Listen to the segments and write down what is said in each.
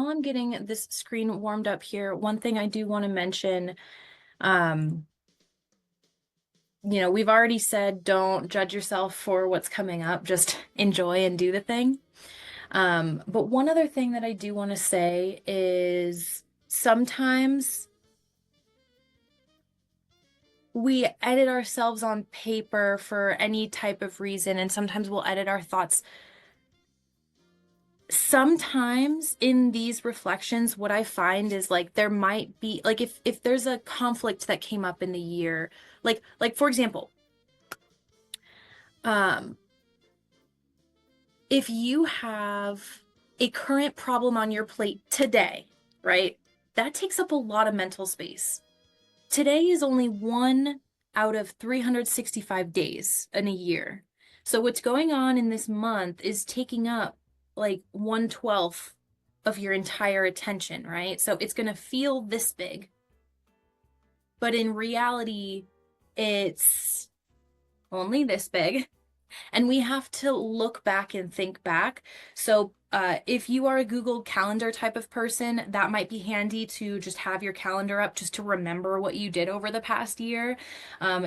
while I'm getting this screen warmed up here, one thing I do want to mention, we've already said don't judge yourself for what's coming up, just enjoy and do the thing. But one other thing that I do want to say is sometimes we edit ourselves on paper for any type of reason, and sometimes we'll edit our thoughts. Sometimes in these reflections, what I find is like there might be like if there's a conflict that came up in the year, like for example, if you have a current problem on your plate today, right? That takes up a lot of mental space. Today is only 1 out of 365 days in a year. So what's going on in this month is taking up like 1/12 of your entire attention, right? So it's going to feel this big. But in reality, it's only this big. And we have to look back and think back. So if you are a Google Calendar type of person, that might be handy to just have your calendar up just to remember what you did over the past year.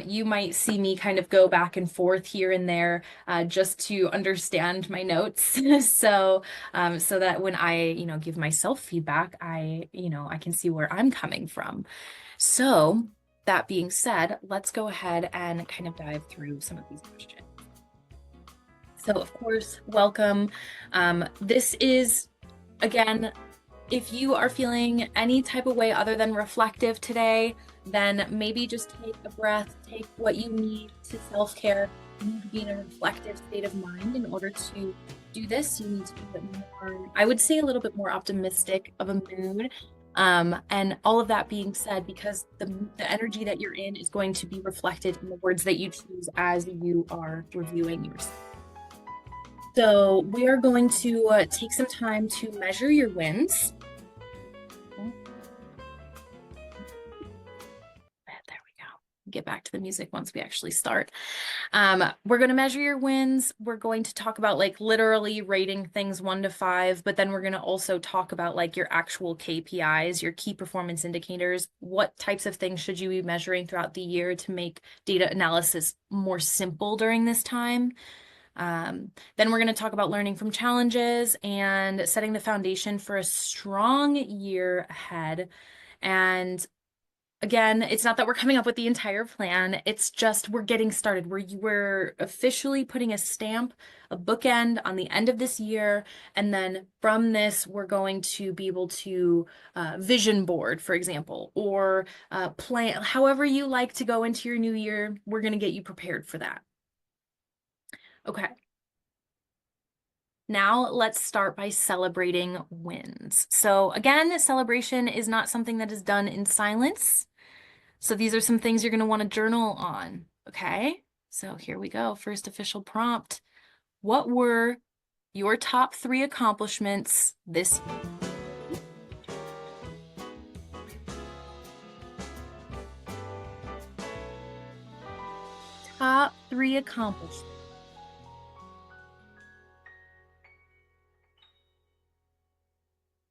You might see me kind of go back and forth here and there just to understand my notes. So that when I, give myself feedback, I can see where I'm coming from. So that being said, let's go ahead and kind of dive through some of these questions. So of course, welcome. This is, again, if you are feeling any type of way other than reflective today, then maybe just take a breath, take what you need to self-care. You need to be in a reflective state of mind in order to do this. You need to be a bit more, I would say a little bit more optimistic of a mood. And all of that being said, because the energy that you're in is going to be reflected in the words that you choose as you are reviewing yourself. So we are going to take some time to measure your wins. There we go. Get back to the music once we actually start. We're going to measure your wins. We're going to talk about like literally rating things 1 to 5, but then we're going to also talk about like your actual KPIs, your key performance indicators. What types of things should you be measuring throughout the year to make data analysis more simple during this time? Then we're going to talk about learning from challenges and setting the foundation for a strong year ahead. And again, it's not that we're coming up with the entire plan. It's just we're getting started. We're officially putting a stamp, a bookend on the end of this year. And then from this, we're going to be able to vision board, for example, or plan, however you like to go into your new year, we're going to get you prepared for that. Okay. Now let's start by celebrating wins. So again, celebration is not something that is done in silence. So these are some things you're going to want to journal on, okay? So here we go. First official prompt. What were your top 3 accomplishments this year? Top 3 accomplishments.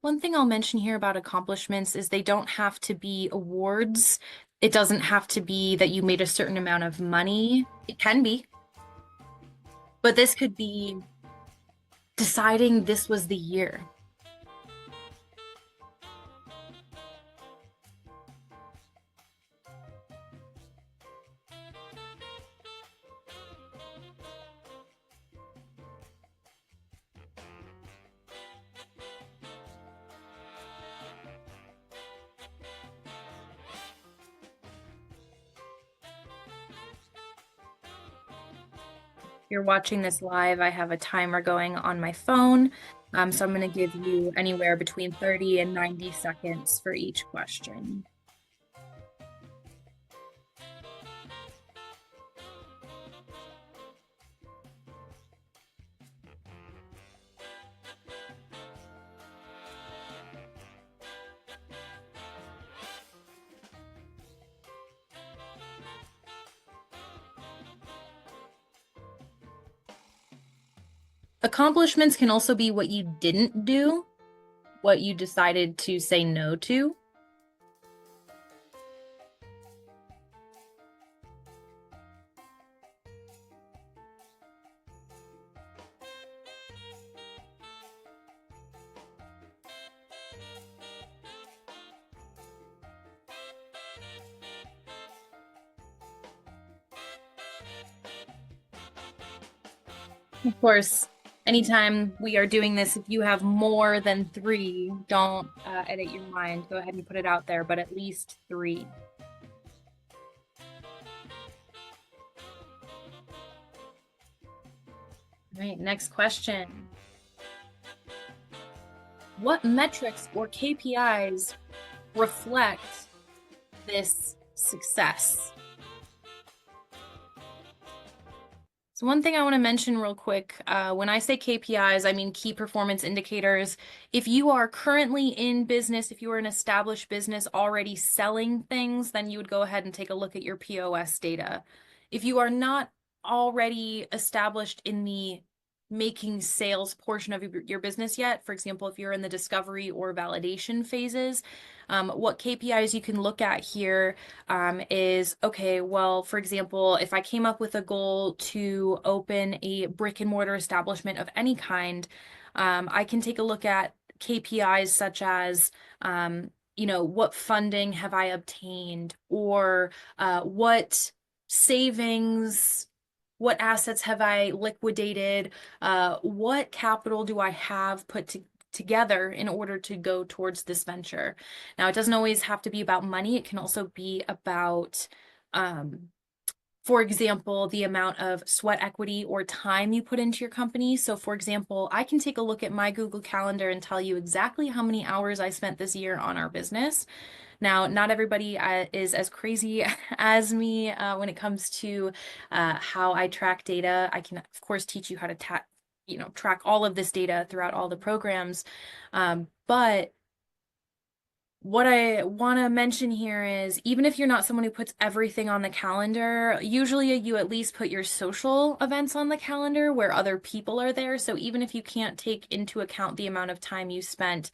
One thing I'll mention here about accomplishments is they don't have to be awards. It doesn't have to be that you made a certain amount of money. It can be. But this could be deciding this was the year. You're watching this live, I have a timer going on my phone. So I'm going to give you anywhere between 30 and 90 seconds for each question. Accomplishments can also be what you didn't do. what you decided to say no to? Of course, anytime we are doing this, if you have more than three, don't edit your mind. Go ahead and put it out there, but at least three. All right, next question. What metrics or KPIs reflect this success? So one thing I want to mention real quick, when I say KPIs, I mean key performance indicators. If you are currently in business, if you are an established business already selling things, then you would go ahead and take a look at your POS data. If you are not already established in the making sales portion of your business yet, for example, if you're in the discovery or validation phases, what KPIs you can look at here is, okay, well, for example, if I came up with a goal to open a brick and mortar establishment of any kind, I can take a look at KPIs such as, what funding have I obtained, or what savings, what assets have I liquidated, what capital do I have put together in order to go towards this venture. Now, it doesn't always have to be about money. It can also be about, for example, the amount of sweat equity or time you put into your company. So for example, I can take a look at my Google Calendar and tell you exactly how many hours I spent this year on our business. Now, not everybody is as crazy as me when it comes to how I track data. I can, of course, teach you how to track all of this data throughout all the programs. But what I want to mention here is, even if you're not someone who puts everything on the calendar, usually you at least put your social events on the calendar where other people are there. So even if you can't take into account the amount of time you spent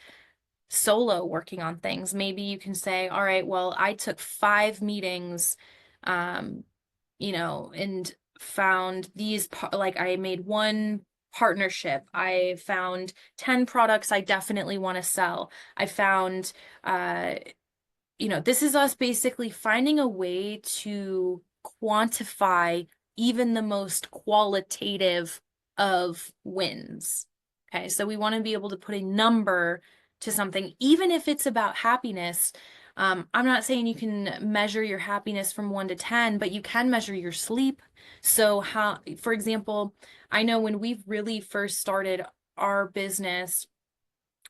solo working on things, maybe you can say, all right, well, I took 5 meetings, and found these, like I made one partnership. I found 10 products I definitely want to sell. I found, this is us basically finding a way to quantify even the most qualitative of wins. Okay, so we want to be able to put a number to something, even if it's about happiness. I'm not saying you can measure your happiness from 1 to 10, but you can measure your sleep. So for example, I know when we really first started our business,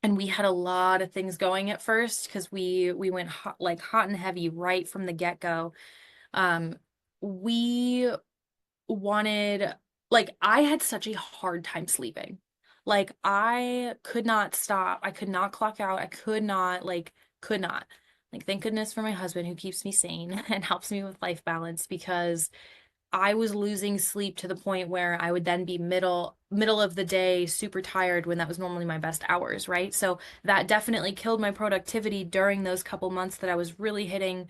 and we had a lot of things going at first because we went hot and heavy right from the get-go. We wanted, I had such a hard time sleeping. Like, I could not stop. I could not clock out. I could not. Thank goodness for my husband who keeps me sane and helps me with life balance, because I was losing sleep to the point where I would then be middle of the day super tired when that was normally my best hours, right? So that definitely killed my productivity during those couple months that I was really hitting,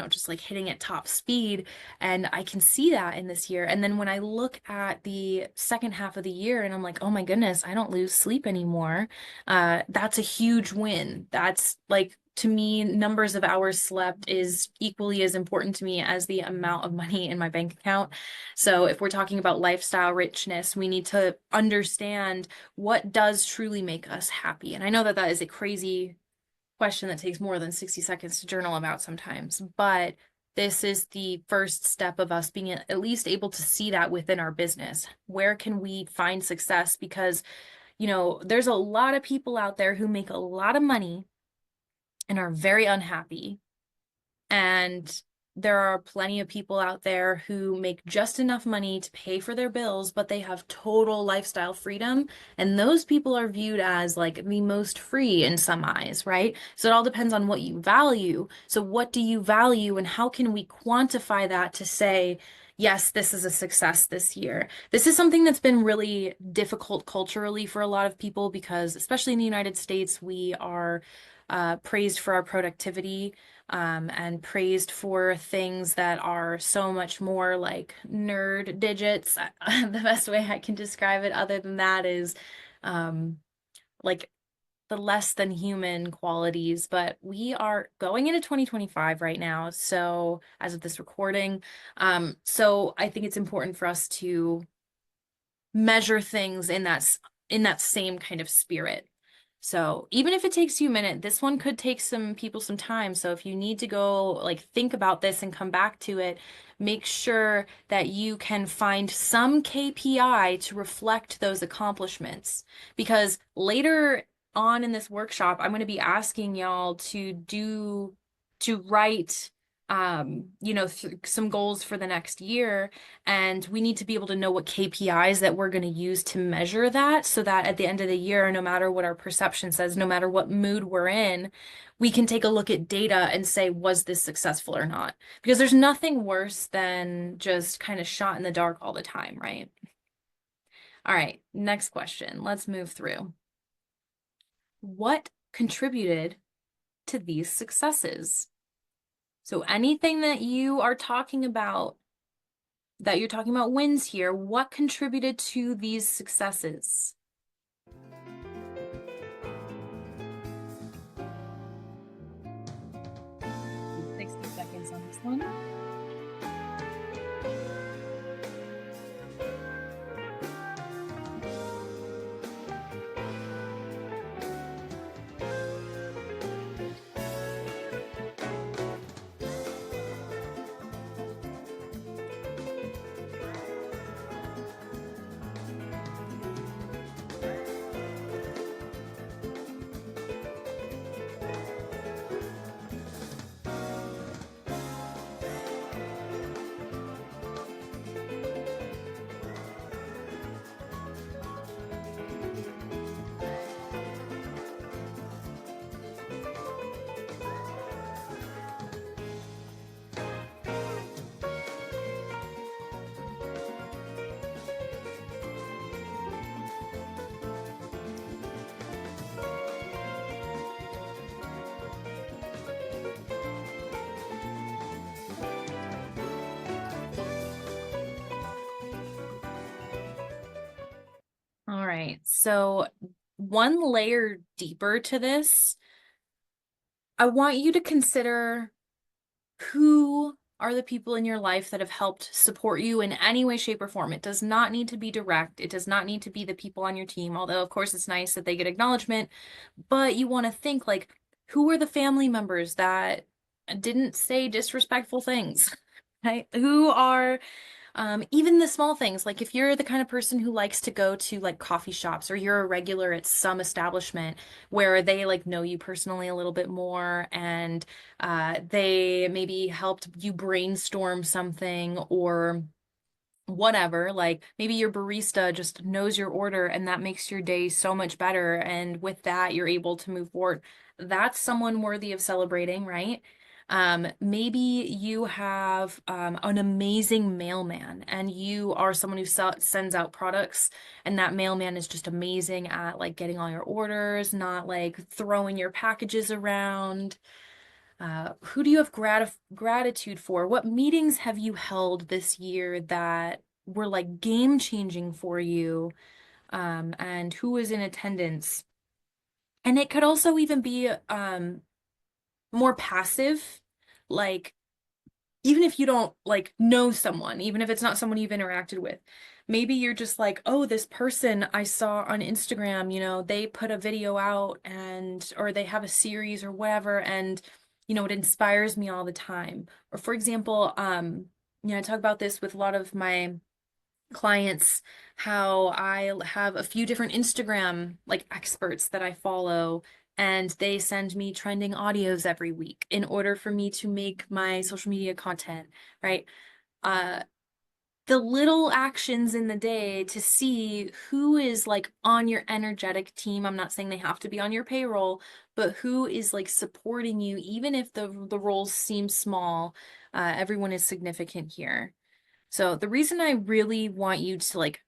just like hitting at top speed. And I can see that in this year. And then when I look at the second half of the year and I'm like, oh my goodness, I don't lose sleep anymore. That's a huge win. That's like, to me, numbers of hours slept is equally as important to me as the amount of money in my bank account. So if we're talking about lifestyle richness, we need to understand what does truly make us happy. And I know that that is a crazy question that takes more than 60 seconds to journal about sometimes, but this is the first step of us being at least able to see that within our business. Where can we find success? Because, there's a lot of people out there who make a lot of money and are very unhappy. And there are plenty of people out there who make just enough money to pay for their bills, but they have total lifestyle freedom. And those people are viewed as like the most free in some eyes, right? So it all depends on what you value. So what do you value, and how can we quantify that to say, yes, this is a success this year. This is something that's been really difficult culturally for a lot of people because, especially in the United States, we are praised for our productivity, and praised for things that are so much more like nerd digits. The best way I can describe it, other than that, is um, like the less than human qualities. But we are going into 2025 right now, so as of this recording, so I think it's important for us to measure things in that same kind of spirit. So even if it takes you a minute, this one could take some people some time. So if you need to go like think about this and come back to it, make sure that you can find some KPI to reflect those accomplishments. Because later on in this workshop, I'm going to be asking y'all to write some goals for the next year, and we need to be able to know what KPIs that we're going to use to measure that, so that at the end of the year, no matter what our perception says, no matter what mood we're in, we can take a look at data and say, was this successful or not? Because there's nothing worse than just kind of shot in the dark all the time, right? All right, next question. Let's move through. What contributed to these successes? So anything that you are talking about, that you're talking about wins here, what contributed to these successes? 60 seconds on this one. All right, so one layer deeper to this, I want you to consider who are the people in your life that have helped support you in any way, shape, or form. It does not need to be direct. It does not need to be the people on your team, although, of course, it's nice that they get acknowledgement. But you want to think like, who are the family members that didn't say disrespectful things? Right? Who are even the small things, like if you're the kind of person who likes to go to like coffee shops, or you're a regular at some establishment where they like know you personally a little bit more, and they maybe helped you brainstorm something or whatever, like maybe your barista just knows your order and that makes your day so much better, and with that you're able to move forward. That's someone worthy of celebrating, right? Maybe you have an amazing mailman, and you are someone who sends out products, and that mailman is just amazing at like getting all your orders, not like throwing your packages around. Who do you have gratitude for? What meetings have you held this year that were like game changing for you? And who was in attendance? And it could also even be more passive, like even if you don't like know someone, even if it's not someone you've interacted with, maybe you're just like, oh, this person I saw on Instagram, they put a video out, and or they have a series or whatever, and it inspires me all the time. Or for example, I talk about this with a lot of my clients, how I have a few different Instagram like experts that I follow, and they send me trending audios every week in order for me to make my social media content, right? Uh, the little actions in the day to see who is like on your energetic team. I'm not saying they have to be on your payroll, but who is like supporting you, even if the roles seem small. Everyone is significant here. So the reason I really want you to like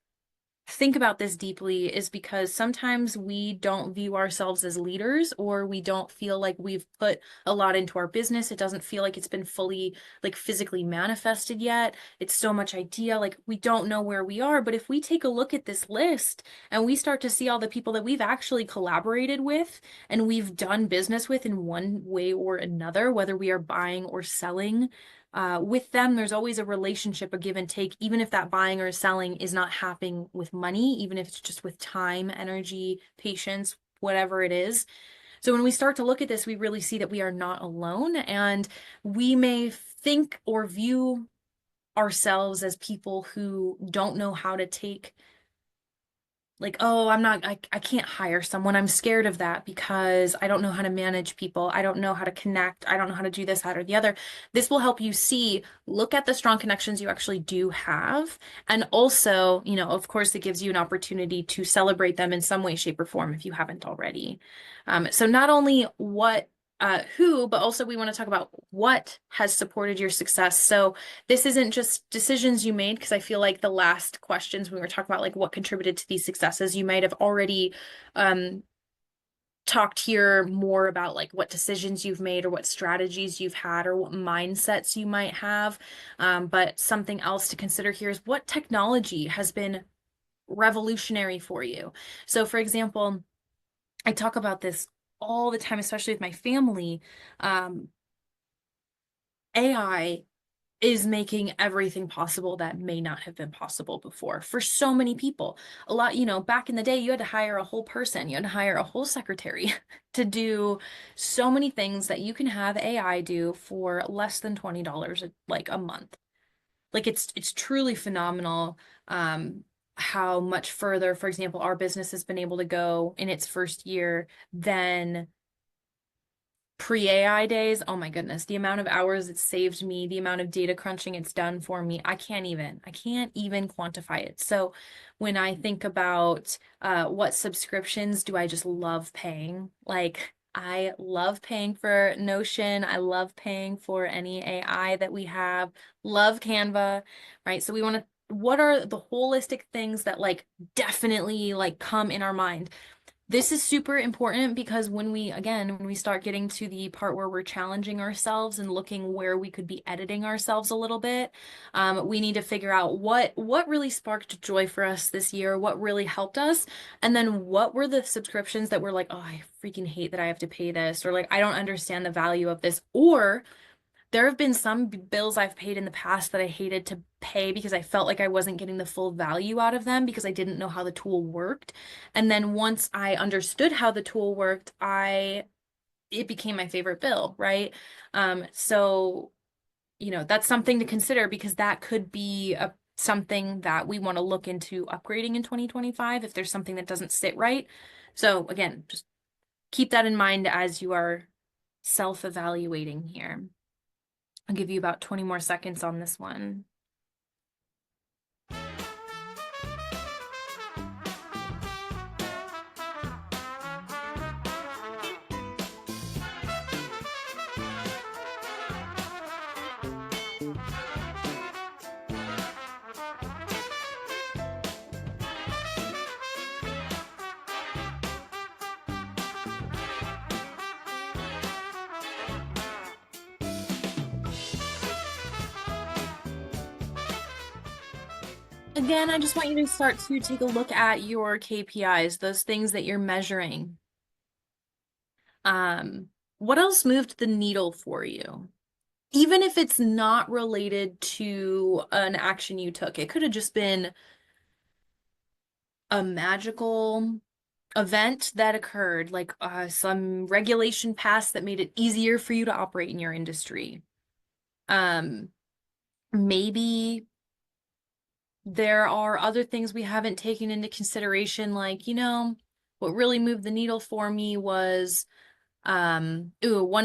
think about this deeply is because sometimes we don't view ourselves as leaders, or we don't feel like we've put a lot into our business. It doesn't feel like it's been fully like physically manifested yet. It's so much idea, like we don't know where we are. But if we take a look at this list and we start to see all the people that we've actually collaborated with and we've done business with in one way or another, whether we are buying or selling, with them, there's always a relationship, a give and take, even if that buying or selling is not happening with money, even if it's just with time, energy, patience, whatever it is. So when we start to look at this, we really see that we are not alone, and we may think or view ourselves as people who don't know how to take, like, oh, I can't hire someone. I'm scared of that because I don't know how to manage people. I don't know how to connect. I don't know how to do this, that, or the other. This will help you see, look at the strong connections you actually do have. And also, of course, it gives you an opportunity to celebrate them in some way, shape, or form if you haven't already. So not only who, but also we want to talk about what has supported your success. So this isn't just decisions you made, because I feel like the last questions when we were talking about like what contributed to these successes, you might have already talked here more about like what decisions you've made or what strategies you've had or what mindsets you might have. But something else to consider here is what technology has been revolutionary for you. So for example, I talk about this all the time, especially with my family. AI is making everything possible that may not have been possible before for so many people. A lot, back in the day, you had to hire a whole person, you had to hire a whole secretary to do so many things that you can have AI do for less than $20 like a month. Like it's truly phenomenal, how much further, for example, our business has been able to go in its first year than pre-AI days. Oh my goodness, the amount of hours it's saved me, the amount of data crunching it's done for me, I can't even quantify it. So when I think about what subscriptions do I just love paying, like I love paying for Notion, I love paying for any AI that we have, love Canva, right? So we want to, what are the holistic things that like definitely like come in our mind? This is super important because when we start getting to the part where we're challenging ourselves and looking where we could be editing ourselves a little bit, we need to figure out what really sparked joy for us this year, what really helped us, and then what were the subscriptions that were like, oh, I freaking hate that I have to pay this, or like, I don't understand the value of this, or there have been some bills I've paid in the past that I hated to pay because I felt like I wasn't getting the full value out of them because I didn't know how the tool worked. And then once I understood how the tool worked, it became my favorite bill, right? So, that's something to consider because that could be something that we want to look into upgrading in 2025 if there's something that doesn't sit right. So again, just keep that in mind as you are self-evaluating here. I'll give you about 20 more seconds on this one. Again, I just want you to start to take a look at your KPIs, those things that you're measuring. What else moved the needle for you? Even if it's not related to an action you took, it could have just been a magical event that occurred, like some regulation passed that made it easier for you to operate in your industry. Maybe there are other things we haven't taken into consideration, like, what really moved the needle for me was, one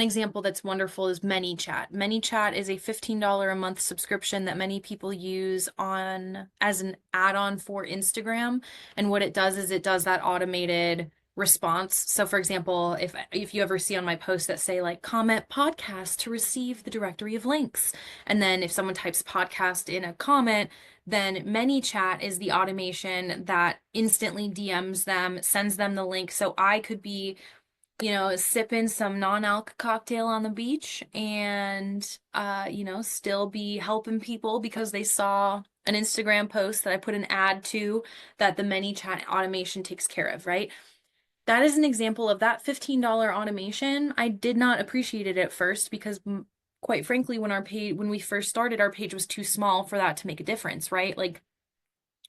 example that's wonderful is ManyChat. ManyChat is a $15 a month subscription that many people use as an add-on for Instagram. And what it does is it does that automated response. So for example, if you ever see on my posts that say like comment podcast to receive the directory of links, and then if someone types podcast in a comment, then ManyChat is the automation that instantly DMs them, sends them the link. So I could be, sipping some non-alc cocktail on the beach and, still be helping people because they saw an Instagram post that I put an ad to that the ManyChat automation takes care of, right? That is an example of that $15 automation. I did not appreciate it at first because quite frankly, when we first started, our page was too small for that to make a difference, right? Like,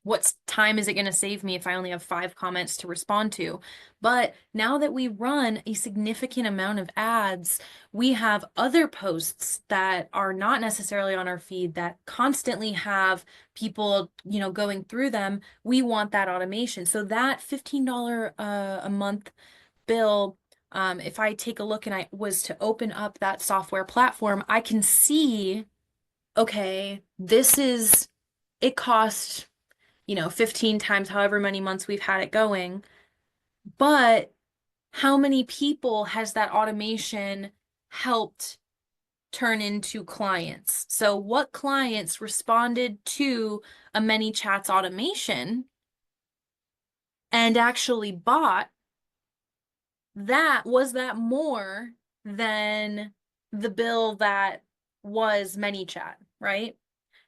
what time is it going to save me if I only have 5 comments to respond to? But now that we run a significant amount of ads, we have other posts that are not necessarily on our feed that constantly have people, going through them. We want that automation. So that $15 a month bill, if I take a look and I was to open up that software platform, I can see, okay, it cost 15 times however many months we've had it going. But how many people has that automation helped turn into clients? So what clients responded to a ManyChat's automation and actually bought? Was that more than the bill that was ManyChat, right?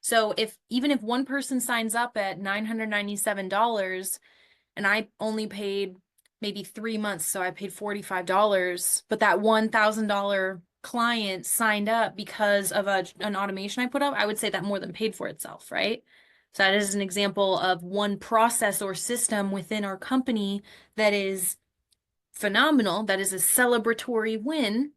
So even if one person signs up at $997 and I only paid maybe 3 months, so I paid $45, but that $1,000 client signed up because of an automation I put up, I would say that more than paid for itself, right? So that is an example of one process or system within our company that is phenomenal, that is a celebratory win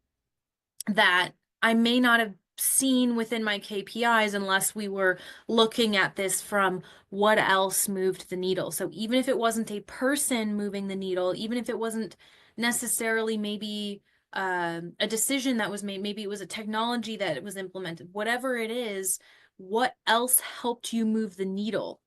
that I may not have seen within my KPIs unless we were looking at this from what else moved the needle. So even if it wasn't a person moving the needle, even if it wasn't necessarily maybe a decision that was made, maybe it was a technology that was implemented, whatever it is, what else helped you move the needle?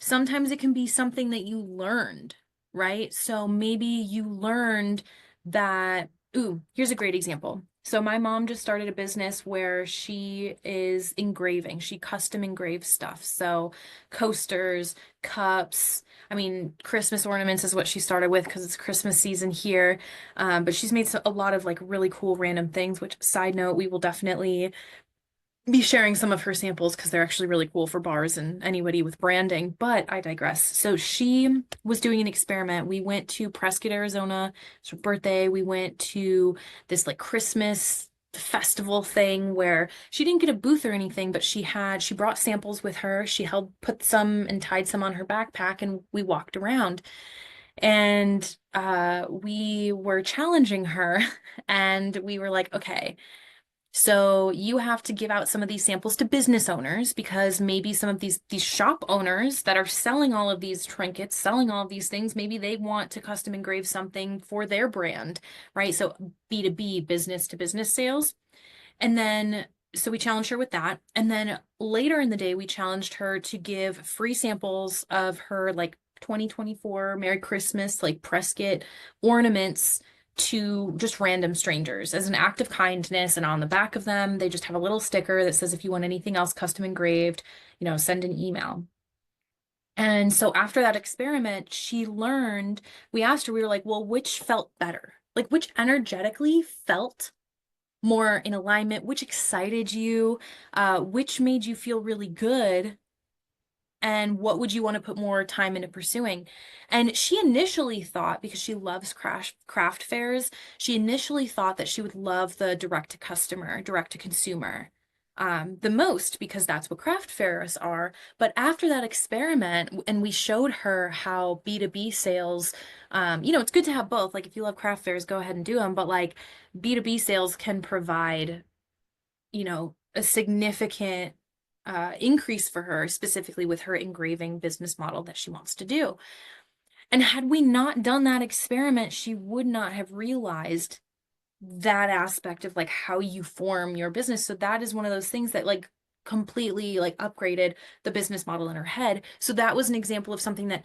Sometimes it can be something that you learned, right? So maybe you learned that, ooh, here's a great example. So my mom just started a business where she is engraving. She custom engraves stuff. So coasters, cups, Christmas ornaments is what she started with because it's Christmas season here. But she's made a lot of like really cool random things, which side note, we will definitely be sharing some of her samples because they're actually really cool for bars and anybody with branding, but I digress. So she was doing an experiment. We went to Prescott, Arizona. It's her birthday. We went to this like Christmas festival thing where she didn't get a booth or anything, but she brought samples with her. She put some and tied some on her backpack, and we walked around. And we were challenging her and we were like, okay, so you have to give out some of these samples to business owners because maybe some of these shop owners that are selling all of these trinkets, selling all of these things, maybe they want to custom engrave something for their brand, right? So B2B, business to business sales. And then so we challenged her with that. And then later in the day, we challenged her to give free samples of her like 2024 Merry Christmas, like Prescott ornaments to just random strangers as an act of kindness. And on the back of them, they just have a little sticker that says, if you want anything else custom engraved, send an email. And so after that experiment, we asked her, we were like, well, which felt better? Like, which energetically felt more in alignment, which excited you, which made you feel really good, and what would you want to put more time into pursuing? And she initially thought, because she loves craft fairs, she initially thought that she would love the direct to customer, direct to consumer. The most because that's what craft fairs are. But after that experiment, and we showed her how B2B sales, it's good to have both. Like if you love craft fairs, go ahead and do them. But like B2B sales can provide, a significant increase for her, specifically with her engraving business model that she wants to do. And had we not done that experiment, she would not have realized that aspect of like how you form your business. So that is one of those things that like completely like upgraded the business model in her head. So that was an example of something that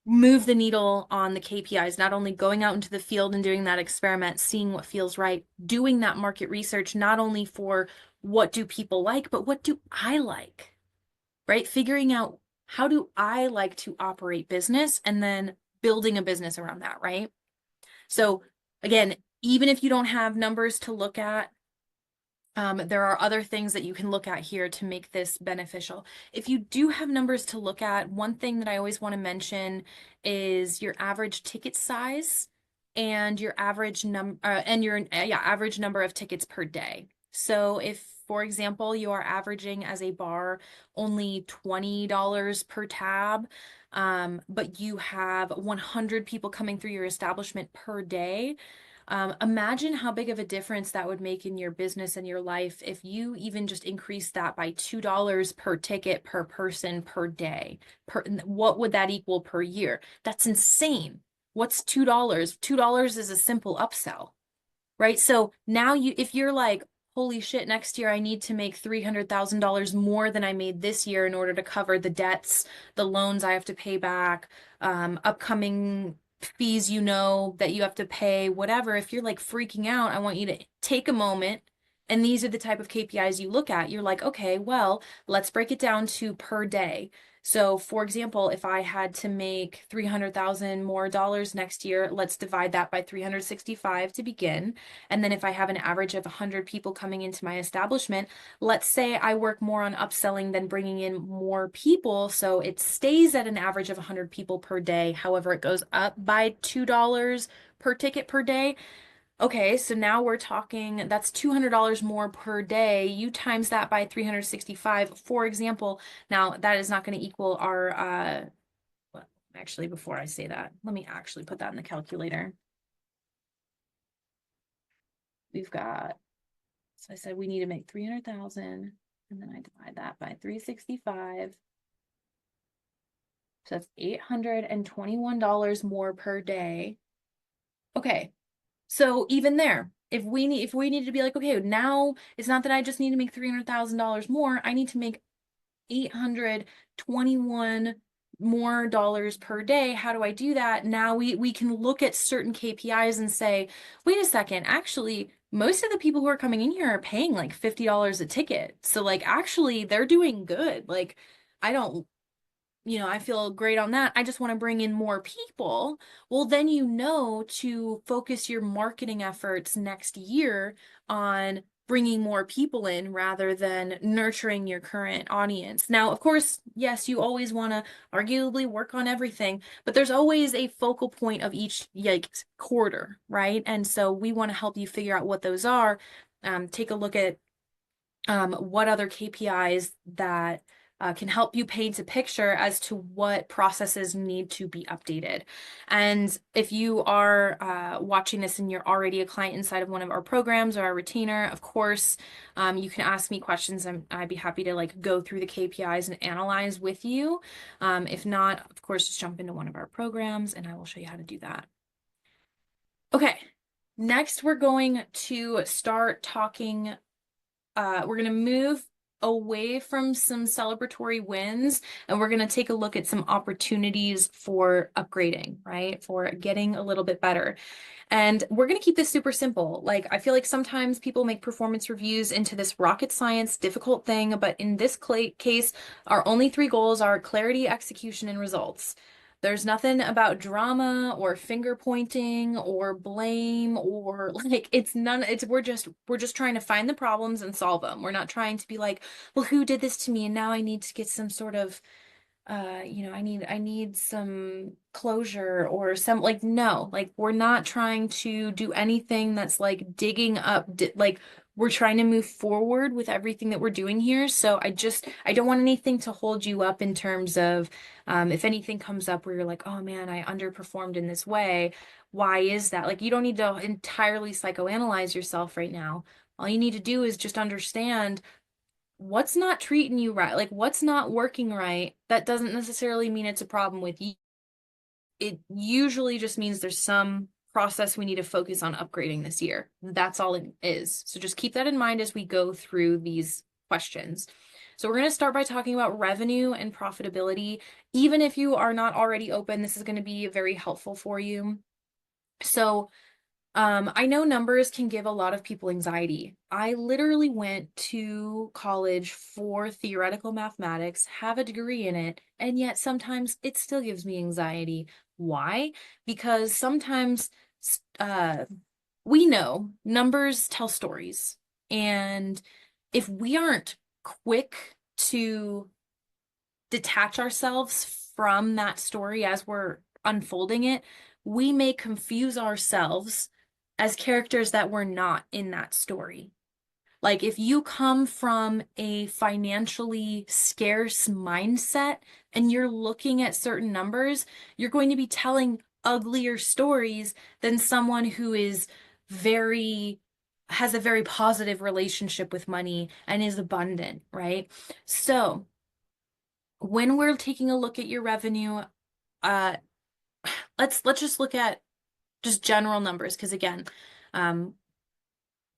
move the needle on the KPIs, not only going out into the field and doing that experiment, seeing what feels right, doing that market research, not only for what do people like, but what do I like, right? Figuring out how do I like to operate business and then building a business around that, right? So again, even if you don't have numbers to look at, there are other things that you can look at here to make this beneficial. If you do have numbers to look at, one thing that I always want to mention is your average ticket size and your average average number of tickets per day. So if, for example, you are averaging as a bar only $20 per tab, but you have 100 people coming through your establishment per day, imagine how big of a difference that would make in your business and your life if you even just increase that by $2 per ticket per person per day. What would that equal per year? That's insane. What's $2? $2 is a simple upsell, right? So now if you're like, holy shit, next year I need to make $300,000 more than I made this year in order to cover the debts, the loans I have to pay back, upcoming fees, that you have to pay, whatever. If you're like freaking out, I want you to take a moment. And these are the type of KPIs you look at. You're like, okay, well, let's break it down to per day. So for example, if I had to make 300,000 more dollars next year, let's divide that by 365 to begin. And then if I have an average of 100 people coming into my establishment, let's say I work more on upselling than bringing in more people. So it stays at an average of 100 people per day. However, it goes up by $2 per ticket per day. Okay, so now we're talking, that's $200 more per day. You times that by 365, for example. Now, that is not going to equal our, well, actually, before I say that, let me actually put that in the calculator. We've got, so I said we need to make 300,000, and then I divide that by 365. So that's $821 more per day. Okay. So even there, if we need to be like, okay, now it's not that I just need to make $300,000 more, I need to make 821 more dollars per day. How do I do that? Now we can look at certain KPIs and say, wait a second, actually, most of the people who are coming in here are paying like $50 a ticket. So like actually they're doing good. Like I don't I feel great on that. I just want to bring in more people. Well, then to focus your marketing efforts next year on bringing more people in rather than nurturing your current audience. Now, of course, yes, you always want to arguably work on everything, but there's always a focal point of each quarter, right? And so we want to help you figure out what those are. Take a look at what other KPIs that can help you paint a picture as to what processes need to be updated. And if you are watching this and you're already a client inside of one of our programs or our retainer, of course, you can ask me questions and I'd be happy to go through the KPIs and analyze with you. If not, of course, just jump into one of our programs and I will show you how to do that. Okay, next we're going to start talking we're going to move away from some celebratory wins and we're going to take a look at some opportunities for upgrading, right? For getting a little bit better. And we're going to keep this super simple. I feel like sometimes people make performance reviews into this rocket science difficult thing, but in this case, our only three goals are clarity, execution, and results. There's nothing about drama or finger pointing or blame or we're just trying to find the problems and solve them. We're not trying to be like, well, who did this to me? And now I need to get some sort of I need some closure or no, we're not trying to do anything that's digging up, we're trying to move forward with everything that we're doing here. So I don't want anything to hold you up in terms of, if anything comes up where you're like, oh man, I underperformed in this way. Why is that? You don't need to entirely psychoanalyze yourself right now. All you need to do is just understand what's not treating you right, what's not working right. That doesn't necessarily mean it's a problem with you. It usually just means there's some process we need to focus on upgrading this year. That's all it is. So just keep that in mind as we go through these questions. So we're going to start by talking about revenue and profitability. Even if you are not already open, this is going to be very helpful for you. So I know numbers can give a lot of people anxiety. I literally went to college for theoretical mathematics, have a degree in it, and yet sometimes it still gives me anxiety. Why? Because sometimes uh, we know numbers tell stories. And if we aren't quick to detach ourselves from that story as we're unfolding it, we may confuse ourselves as characters that were not in that story. Like if you come from a financially scarce mindset and you're looking at certain numbers, you're going to be telling uglier stories than someone who is very has a very positive relationship with money and is abundant, right? So, when we're taking a look at your revenue, uh let's just look at just general numbers because again, um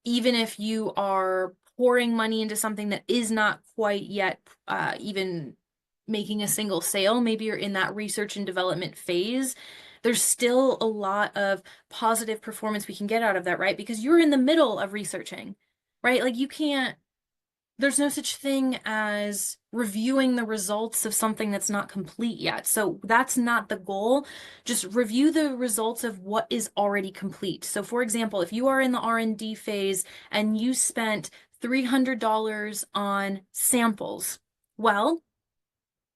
even if you are pouring money into something that is not quite yet even making a single sale, maybe you're in that research and development phase, there's still a lot of positive performance we can get out of that, right? Because you're in the middle of researching, right? Like you can't there's no such thing as reviewing the results of something that's not complete yet. So that's not the goal. Just review the results of what is already complete. So for example, if you are in the R&D phase and you spent $300 on samples, well,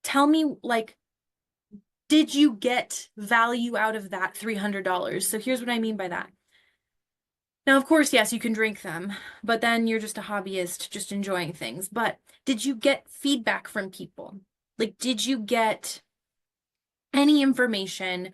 tell me like, did you get value out of that $300? So here's what I mean by that. Now, of course, yes, you can drink them, but then you're just a hobbyist, just enjoying things. But did you get feedback from people? Like, did you get any information?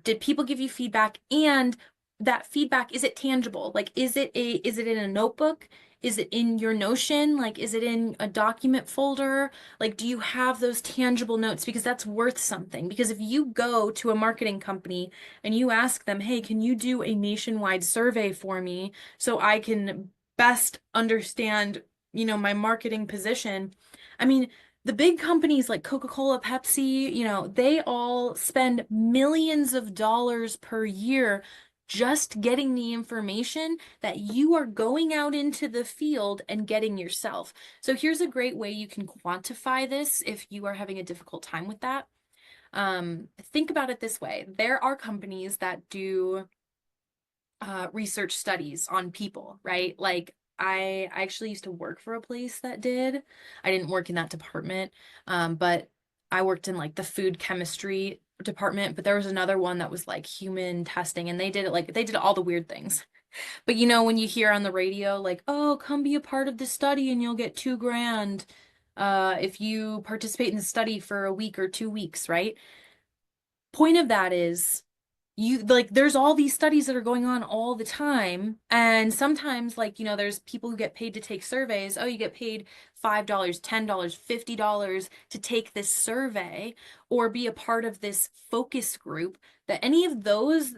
Did people give you feedback? And that feedback, is it tangible? Like, is it in a notebook? Is it in your Notion? Like, is it in a document folder? Like, do you have those tangible notes? Because that's worth something. Because if you go to a marketing company and you ask them, hey, can you do a nationwide survey for me so I can best understand, my marketing position? I mean, the big companies like Coca-Cola, Pepsi, they all spend millions of dollars per year just getting the information that you are going out into the field and getting yourself. So here's a great way you can quantify this if you are having a difficult time with that. Think about it this way. There are companies that do research studies on people, right? Like I actually used to work for a place that did. I didn't work in that department, but I worked in like the food chemistry department, but there was another one that was like human testing and they did it like they did all the weird things. But when you hear on the radio like, "Oh, come be a part of the study and you'll get 2 grand if you participate in the study for a week or 2 weeks," right? Point of that is you like there's all these studies that are going on all the time and sometimes like there's people who get paid to take surveys. Oh, you get paid $5, $10, $50 to take this survey or be a part of this focus group. That any of those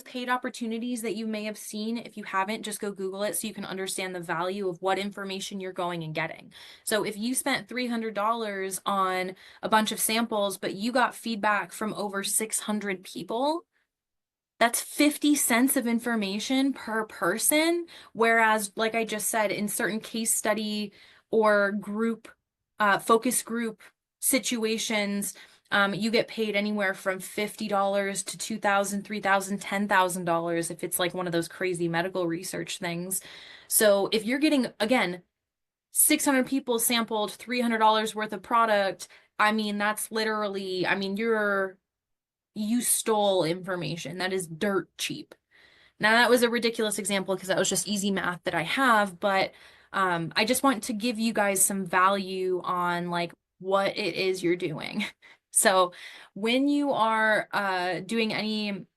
paid opportunities that you may have seen, if you haven't, just go Google it so you can understand the value of what information you're going and getting. So if you spent $300 on a bunch of samples but you got feedback from over 600 people, that's 50 cents of information per person. Whereas, like I just said, in certain case study or focus group situations, you get paid anywhere from $50 to $2,000, $3,000, $10,000 if it's like one of those crazy medical research things. So if you're getting, again, 600 people sampled $300 worth of product, I mean, that's literally, I mean, you stole information. That is dirt cheap. Now, that was a ridiculous example because that was just easy math that I have, but I just want to give you guys some value on like what it is you're doing. So when you are doing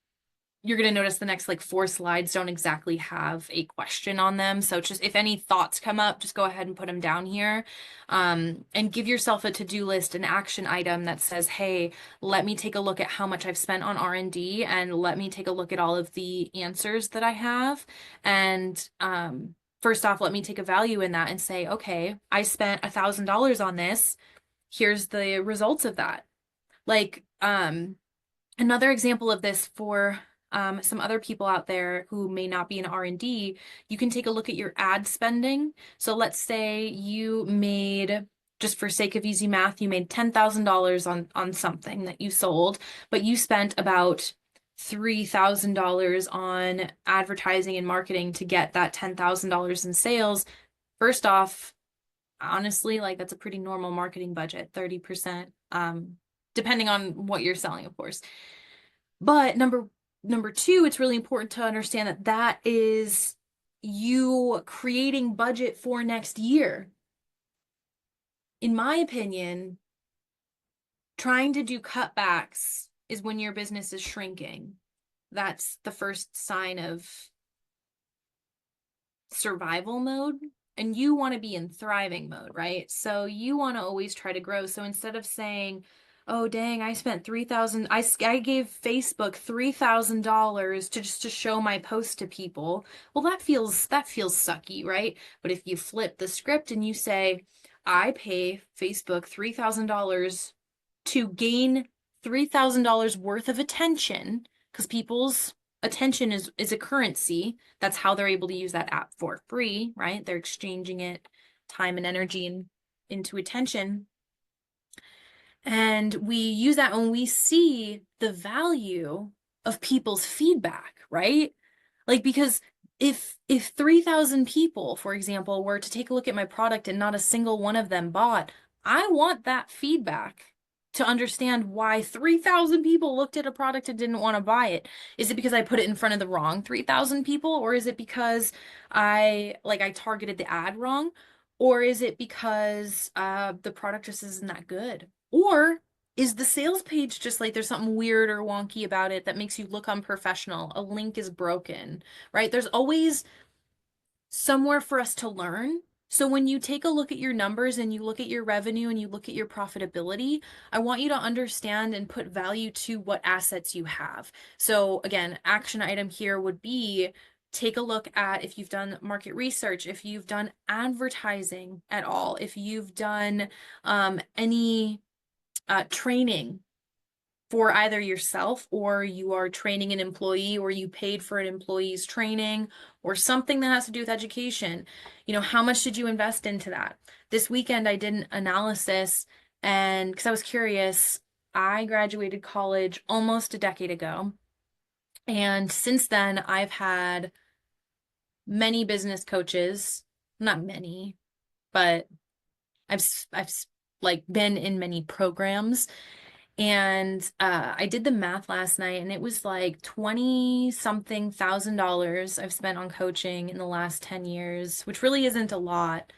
you're going to notice the next like 4 slides don't exactly have a question on them. So just if any thoughts come up, just go ahead and put them down here. And give yourself a to-do list, an action item that says, hey, let me take a look at how much I've spent on R&D and let me take a look at all of the answers that I have. And first off, let me take a value in that and say, okay, I spent $1,000 on this. Here's the results of that. Like, another example of this for some other people out there who may not be in R&D, you can take a look at your ad spending. So let's say you made, just for sake of easy math, you made $10,000 on something that you sold, but you spent about $3,000 on advertising and marketing to get that $10,000 in sales. First off, honestly, like that's a pretty normal marketing budget, 30%, depending on what you're selling, of course. But number two, it's really important to understand that that is you creating budget for next year. In my opinion, trying to do cutbacks is when your business is shrinking. That's the first sign of survival mode. And you want to be in thriving mode, right? So you want to always try to grow. So instead of saying, oh dang, I spent $3,000, I gave Facebook $3,000 to show my post to people. Well, that feels sucky, right? But if you flip the script and you say, I pay Facebook $3,000 to gain $3,000 worth of attention, because people's attention is a currency. That's how they're able to use that app for free, right? They're exchanging it, time and energy into attention. And we use that when we see the value of people's feedback, right? Like, because if 3,000 people, for example, were to take a look at my product and not a single one of them bought, I want that feedback to understand why 3,000 people looked at a product and didn't want to buy it. Is it because I put it in front of the wrong 3,000 people, or is it because I targeted the ad wrong, or is it because the product just isn't that good? Or is the sales page just like there's something weird or wonky about it that makes you look unprofessional? A link is broken, right? There's always somewhere for us to learn. So when you take a look at your numbers and you look at your revenue and you look at your profitability, I want you to understand and put value to what assets you have. So again, action item here would be take a look at if you've done market research, if you've done advertising at all, if you've done any training for either yourself, or you are training an employee, or you paid for an employee's training, or something that has to do with education. You know, how much did you invest into that? This weekend, I did an analysis, and because I was curious, I graduated college almost a decade ago. And since then, I've had many business coaches, not many, but I've like been in many programs. And I did the math last night, and it was like 20 something $1,000 I've spent on coaching in the last 10 years, which really isn't a lot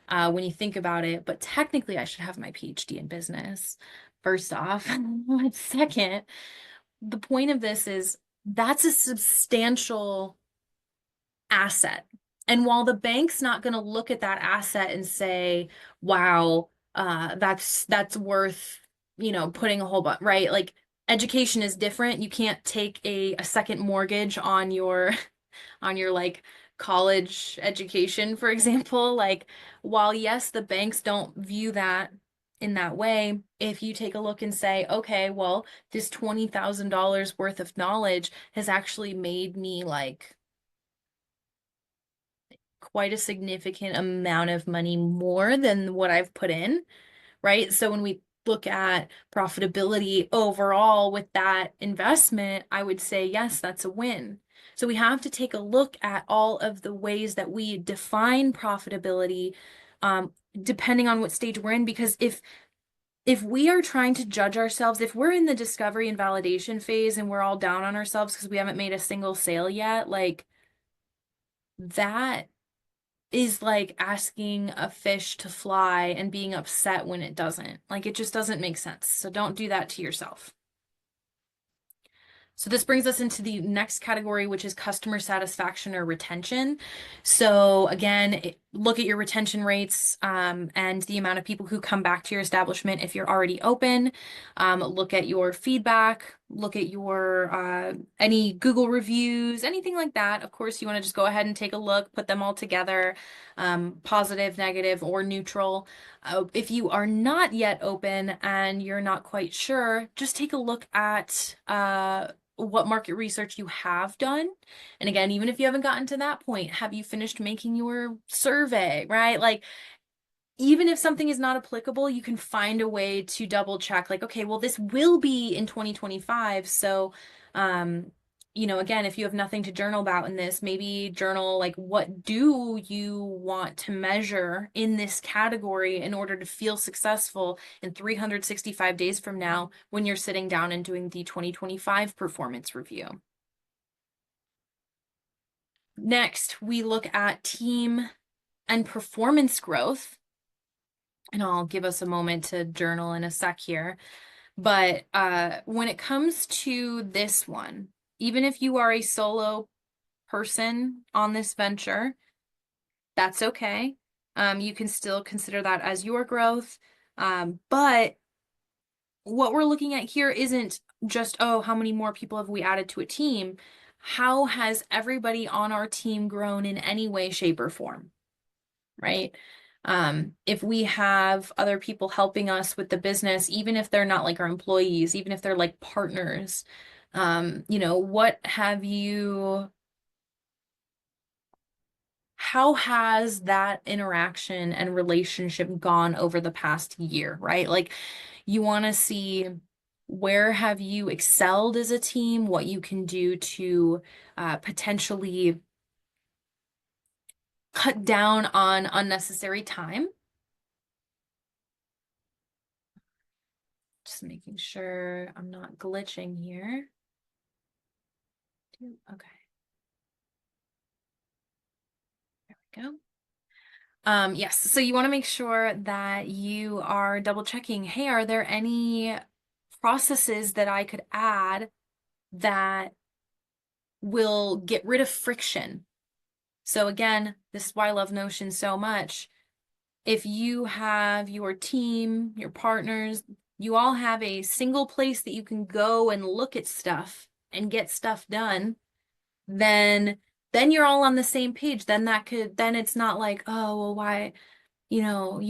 when you think about it. But technically, I should have my PhD in business, first off. But second, the point of this is that's a substantial asset. And while the bank's not going to look at that asset and say, wow, that's worth, putting a whole bunch, right? Like education is different. You can't take a second mortgage on your on your like college education, for example. Like while yes, the banks don't view that in that way, if you take a look and say, okay, well, this $20,000 worth of knowledge has actually made me like quite a significant amount of money more than what I've put in, right? So when we look at profitability overall with that investment, I would say, yes, that's a win. So we have to take a look at all of the ways that we define profitability, depending on what stage we're in, because if we are trying to judge ourselves, if we're in the discovery and validation phase and we're all down on ourselves because we haven't made a single sale yet, like that is like asking a fish to fly and being upset when it doesn't. Like it just doesn't make sense. So don't do that to yourself. So this brings us into the next category, which is customer satisfaction or retention. So again, look at your retention rates and the amount of people who come back to your establishment if you're already open. Look at your feedback, look at your any Google reviews, anything like that. Of course, you want to just go ahead and take a look, put them all together, positive, negative, or neutral. If you are not yet open and you're not quite sure, just take a look at what market research you have done. And again, even if you haven't gotten to that point, have you finished making your survey, right? Like, even if something is not applicable, you can find a way to double check, like, okay, well, this will be in 2025. So, again, if you have nothing to journal about in this, maybe journal, like, what do you want to measure in this category in order to feel successful in 365 days from now when you're sitting down and doing the 2025 performance review. Next, we look at team and performance growth. And I'll give us a moment to journal in a sec here. But when it comes to this one, even if you are a solo person on this venture, that's okay. You can still consider that as your growth. But what we're looking at here isn't just, oh, how many more people have we added to a team? How has everybody on our team grown in any way, shape, or form? Right? If we have other people helping us with the business, even if they're not like our employees, even if they're like partners, how has that interaction and relationship gone over the past year, right? Like, you want to see where have you excelled as a team, what you can do to potentially cut down on unnecessary time. Just making sure I'm not glitching here. Okay. There we go. Yes, so you want to make sure that you are double checking, hey, are there any processes that I could add that will get rid of friction? So again, this is why I love Notion so much. If you have your team, your partners, you all have a single place that you can go and look at stuff and get stuff done, then you're all on the same page. Then it's not like, oh, well, why, you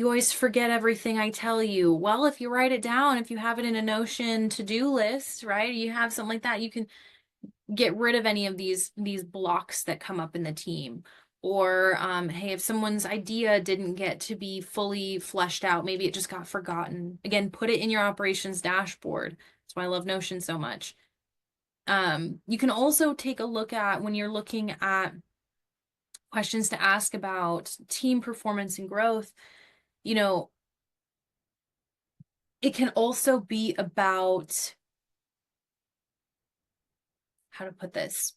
always forget everything I tell you. Well, if you write it down, if you have it in a Notion to-do list, right? You have something like that, you can get rid of any of these blocks that come up in the team. Or, hey, if someone's idea didn't get to be fully fleshed out, maybe it just got forgotten. Again, put it in your operations dashboard. That's why I love Notion so much. You can also take a look at, when you're looking at questions to ask about team performance and growth, it can also be about, how to put this?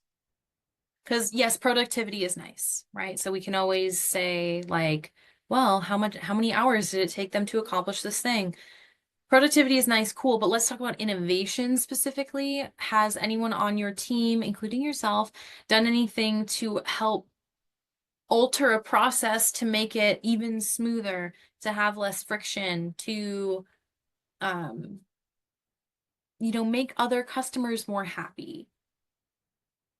Because yes, productivity is nice, right? So we can always say, like, well, how many hours did it take them to accomplish this thing? Productivity is nice, cool, but let's talk about innovation specifically. Has anyone on your team, including yourself, done anything to help alter a process to make it even smoother, to have less friction, to make other customers more happy?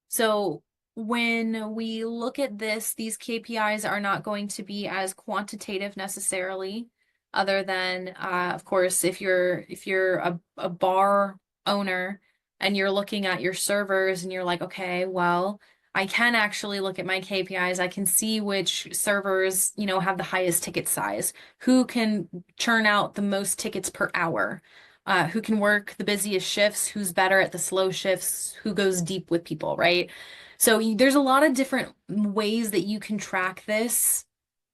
So when we look at this, these KPIs are not going to be as quantitative necessarily, other than, of course, if you're a bar owner and you're looking at your servers and you're like, okay, well, I can actually look at my KPIs. I can see which servers, have the highest ticket size, who can churn out the most tickets per hour, who can work the busiest shifts, who's better at the slow shifts, who goes deep with people, right? So there's a lot of different ways that you can track this,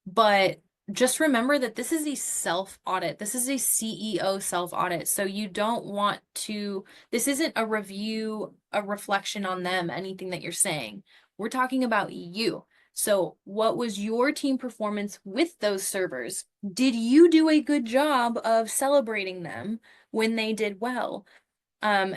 but just remember that this is a self-audit. This is a CEO self-audit. So you don't want to, this isn't a review, a reflection on them, anything that you're saying. We're talking about you. So what was your team performance with those servers? Did you do a good job of celebrating them when they did well?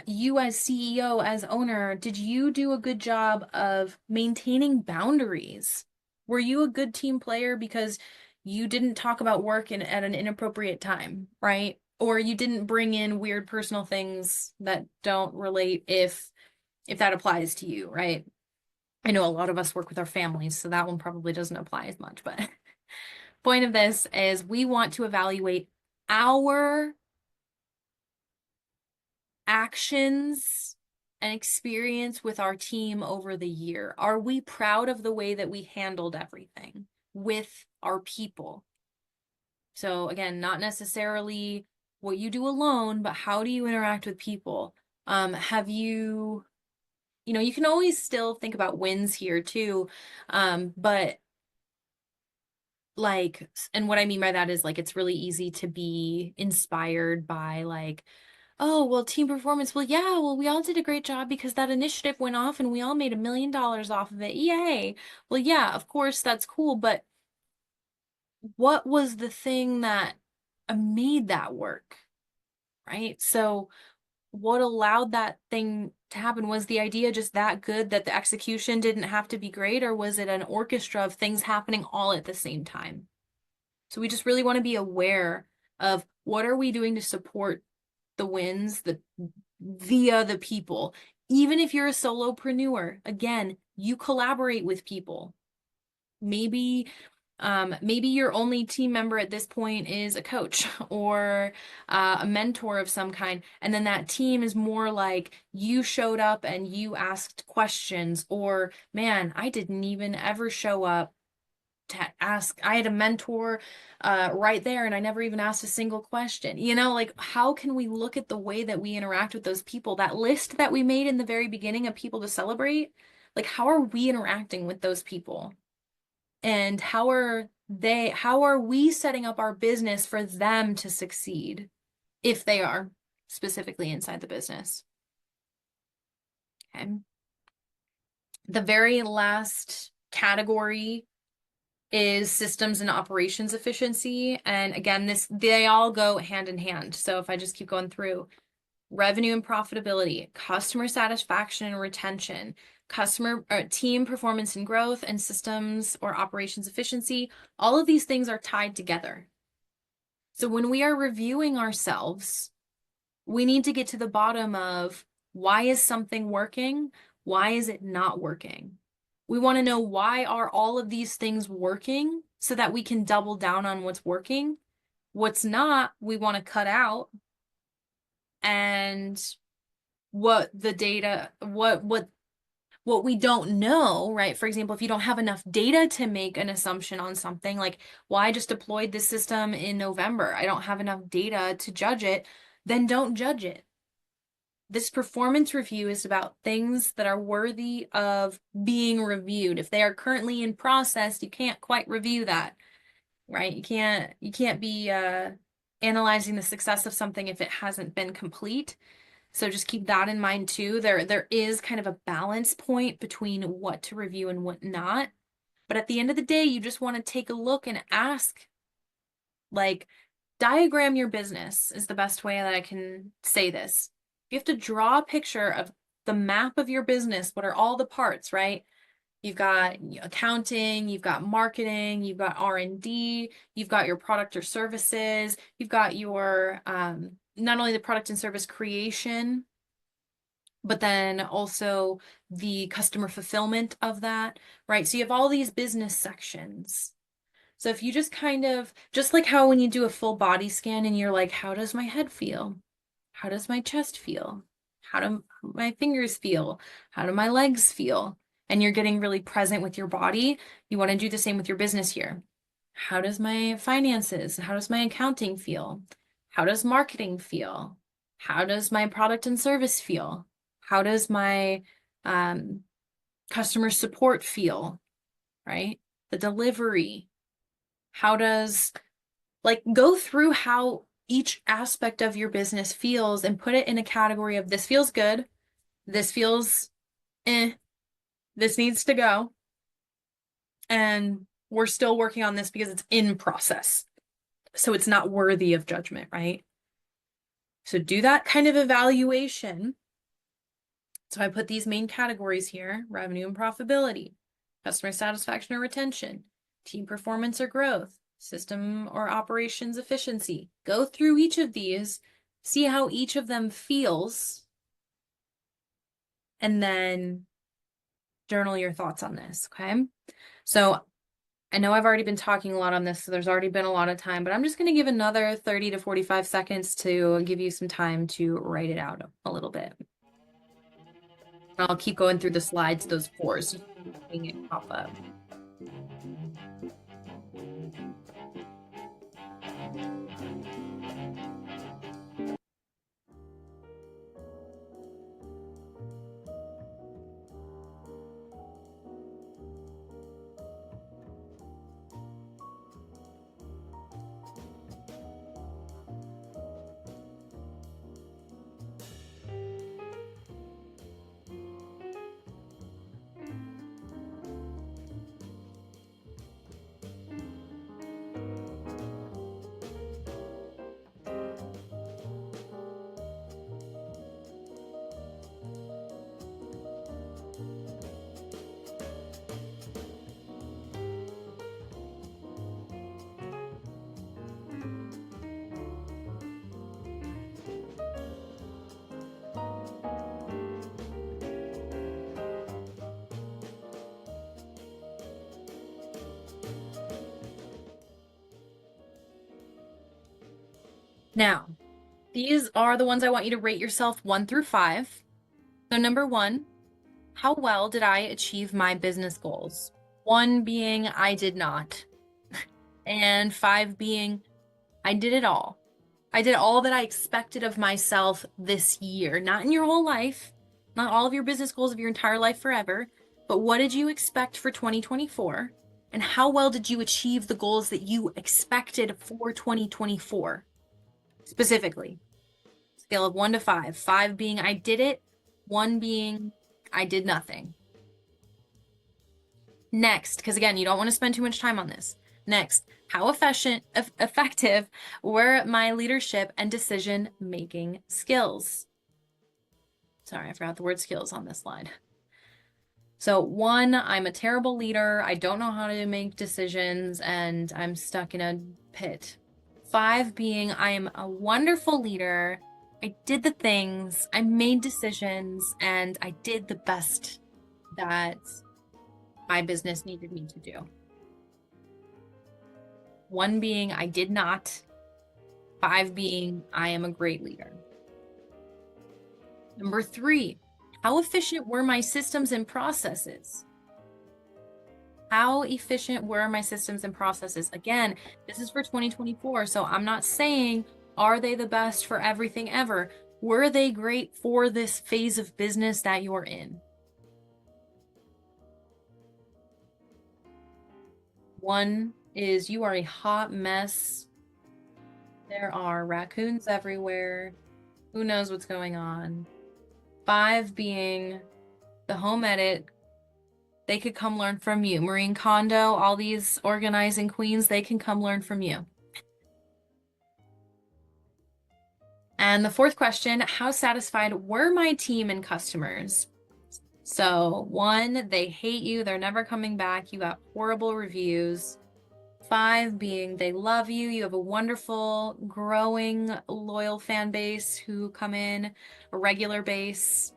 You as CEO, as owner, did you do a good job of maintaining boundaries? Were you a good team player because you didn't talk about work at an inappropriate time, right? Or you didn't bring in weird personal things that don't relate if that applies to you, right? I know a lot of us work with our families, so that one probably doesn't apply as much, but point of this is we want to evaluate our actions and experience with our team over the year. Are we proud of the way that we handled everything with our people? So again, not necessarily what you do alone, but how do you interact with people? Have you, you can always still think about wins here too. But like, and what I mean by that is like, it's really easy to be inspired by like, oh, well, team performance. Well, yeah, well, we all did a great job because that initiative went off and we all made $1 million off of it. Yay. Well, yeah, of course, that's cool. But what was the thing that made that work? Right? So, what allowed that thing to happen? Was the idea just that good that the execution didn't have to be great, or was it an orchestra of things happening all at the same time? So, we just really want to be aware of what are we doing to support the wins via the people. Even if you're a solopreneur, again, you collaborate with people. Maybe maybe your only team member at this point is a coach or a mentor of some kind. And then that team is more like you showed up and you asked questions, or man, I didn't even ever show up to ask. I had a mentor right there and I never even asked a single question. Like how can we look at the way that we interact with those people? That list that we made in the very beginning of people to celebrate, like how are we interacting with those people? And how are we setting up our business for them to succeed if they are specifically inside the business? Okay. The very last category is systems and operations efficiency. And again, they all go hand in hand. So if I just keep going through, revenue and profitability, customer satisfaction and retention, team performance and growth, and systems or operations efficiency, all of these things are tied together. So when we are reviewing ourselves, we need to get to the bottom of why is something working? Why is it not working? We want to know why are all of these things working so that we can double down on what's working. What's not, we want to cut out. And what the data, what we don't know, right? For example, if you don't have enough data to make an assumption on something, like, well, I just deployed this system in November, I don't have enough data to judge it, then don't judge it. This performance review is about things that are worthy of being reviewed. If they are currently in process, you can't quite review that, right? You can't be analyzing the success of something if it hasn't been complete. So just keep that in mind too. There is kind of a balance point between what to review and what not. But at the end of the day, you just want to take a look and ask, like, diagram your business is the best way that I can say this. You have to draw a picture of the map of your business. What are all the parts, right? You've got accounting, you've got marketing, you've got R&D, you've got your product or services, you've got your not only the product and service creation, but then also the customer fulfillment of that, right? So you have all these business sections. So if you just kind of, just like how when you do a full body scan and you're like, how does my head feel? How does my chest feel? How do my fingers feel? How do my legs feel? And you're getting really present with your body. You want to do the same with your business here. How does my finances, how does my accounting feel? How does marketing feel? How does my product and service feel? How does my customer support feel, right? The delivery. How does, like, go through how each aspect of your business feels and put it in a category of this feels good, this feels this needs to go, and we're still working on this because it's in process. So it's not worthy of judgment, right? So do that kind of evaluation. So I put these main categories here, revenue and profitability, customer satisfaction or retention, team performance or growth, system or operations efficiency. Go through each of these, see how each of them feels, and then journal your thoughts on this, okay? So I know I've already been talking a lot on this, so there's already been a lot of time, but I'm just going to give another 30 to 45 seconds to give you some time to write it out a little bit. I'll keep going through the slides, those fours, seeing it pop up. Now, these are the ones I want you to rate yourself 1 through 5. So number 1, how well did I achieve my business goals? 1 being I did not, and 5 being I did it all. I did all that I expected of myself this year, not in your whole life, not all of your business goals of your entire life forever, but what did you expect for 2024? And how well did you achieve the goals that you expected for 2024? Specifically, scale of 1 to 5, 5 being I did it, 1 being I did nothing. Next, because again, you don't want to spend too much time on this. Next, how effective were my leadership and decision-making skills? Sorry, I forgot the word skills on this slide. So 1, I'm a terrible leader. I don't know how to make decisions and I'm stuck in a pit. 5 being I am a wonderful leader. I did the things, I made decisions, and I did the best that my business needed me to do. 1 being I did not, 5 being I am a great leader. Number 3, how efficient were my systems and processes? How efficient were my systems and processes? Again, this is for 2024, so I'm not saying are they the best for everything ever. Were they great for this phase of business that you're in? 1 is you are a hot mess. There are raccoons everywhere. Who knows what's going on? 5 being the home edit. They could come learn from you. Marine Kondo, all these organizing queens, they can come learn from you. And the 4th question, how satisfied were my team and customers? So 1, they hate you. They're never coming back. You got horrible reviews. 5 being they love you. You have a wonderful, growing, loyal fan base who come in a regular base.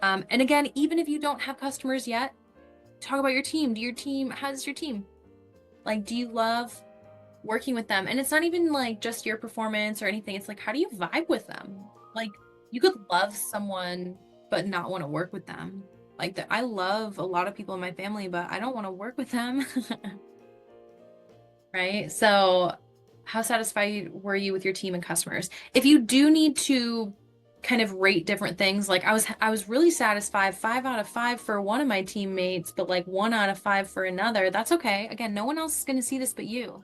And again, even if you don't have customers yet, talk about your team. How's your team? Like, do you love working with them? And it's not even like just your performance or anything. It's like, how do you vibe with them? Like, you could love someone, but not want to work with them. Like, I love a lot of people in my family, but I don't want to work with them. Right? So how satisfied were you with your team and customers? If you do need to kind of rate different things, like I was really satisfied, 5 out of 5 for one of my teammates, but like 1 out of 5 for another. That's okay. Again, no one else is going to see this but you.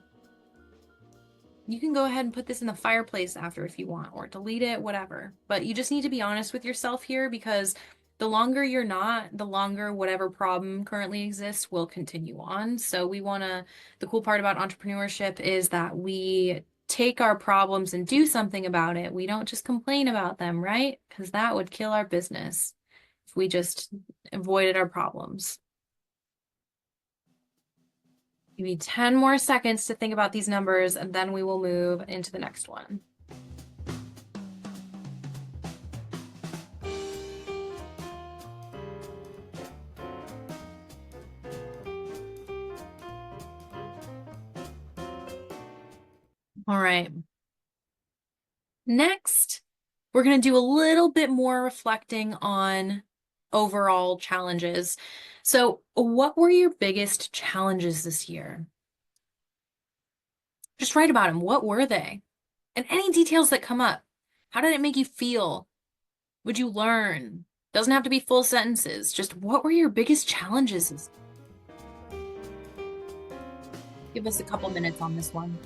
You can go ahead and put this in the fireplace after if you want, or delete it, whatever. But you just need to be honest with yourself here, because the longer you're not, the longer whatever problem currently exists will continue on. So the cool part about entrepreneurship is that we take our problems and do something about it. We don't just complain about them, right? Because that would kill our business if we just avoided our problems. Give me 10 more seconds to think about these numbers, and then we will move into the next one. All right. Next, we're going to do a little bit more reflecting on overall challenges. So, what were your biggest challenges this year? Just write about them. What were they? And any details that come up. How did it make you feel? Would you learn? Doesn't have to be full sentences. Just what were your biggest challenges? Give us a couple minutes on this one.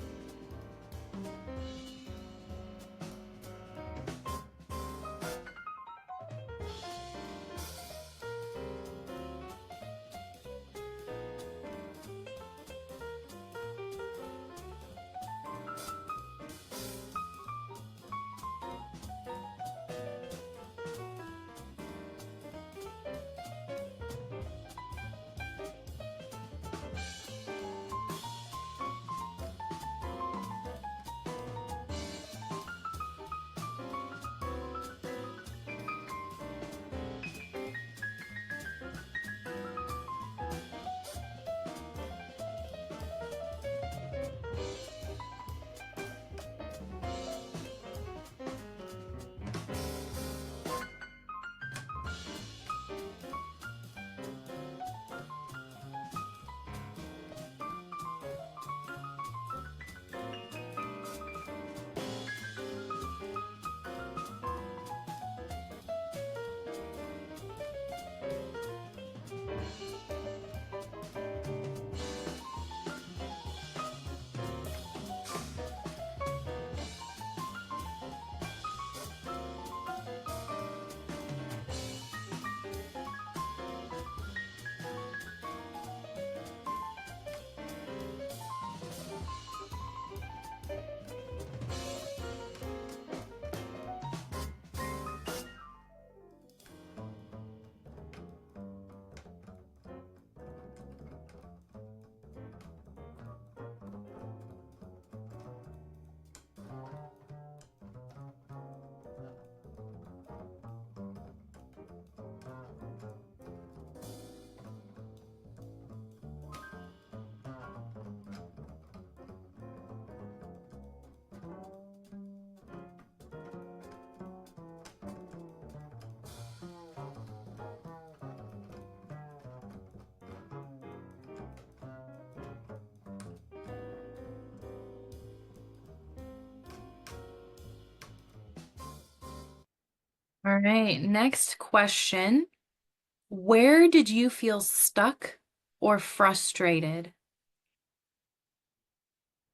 All right, next question. Where did you feel stuck or frustrated?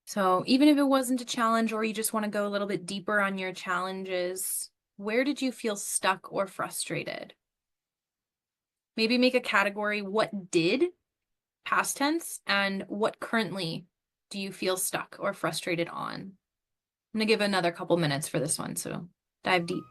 So even if it wasn't a challenge or you just want to go a little bit deeper on your challenges, where did you feel stuck or frustrated? Maybe make a category, what did, past tense, and what currently do you feel stuck or frustrated on? I'm going to give another couple minutes for this one, so dive deep.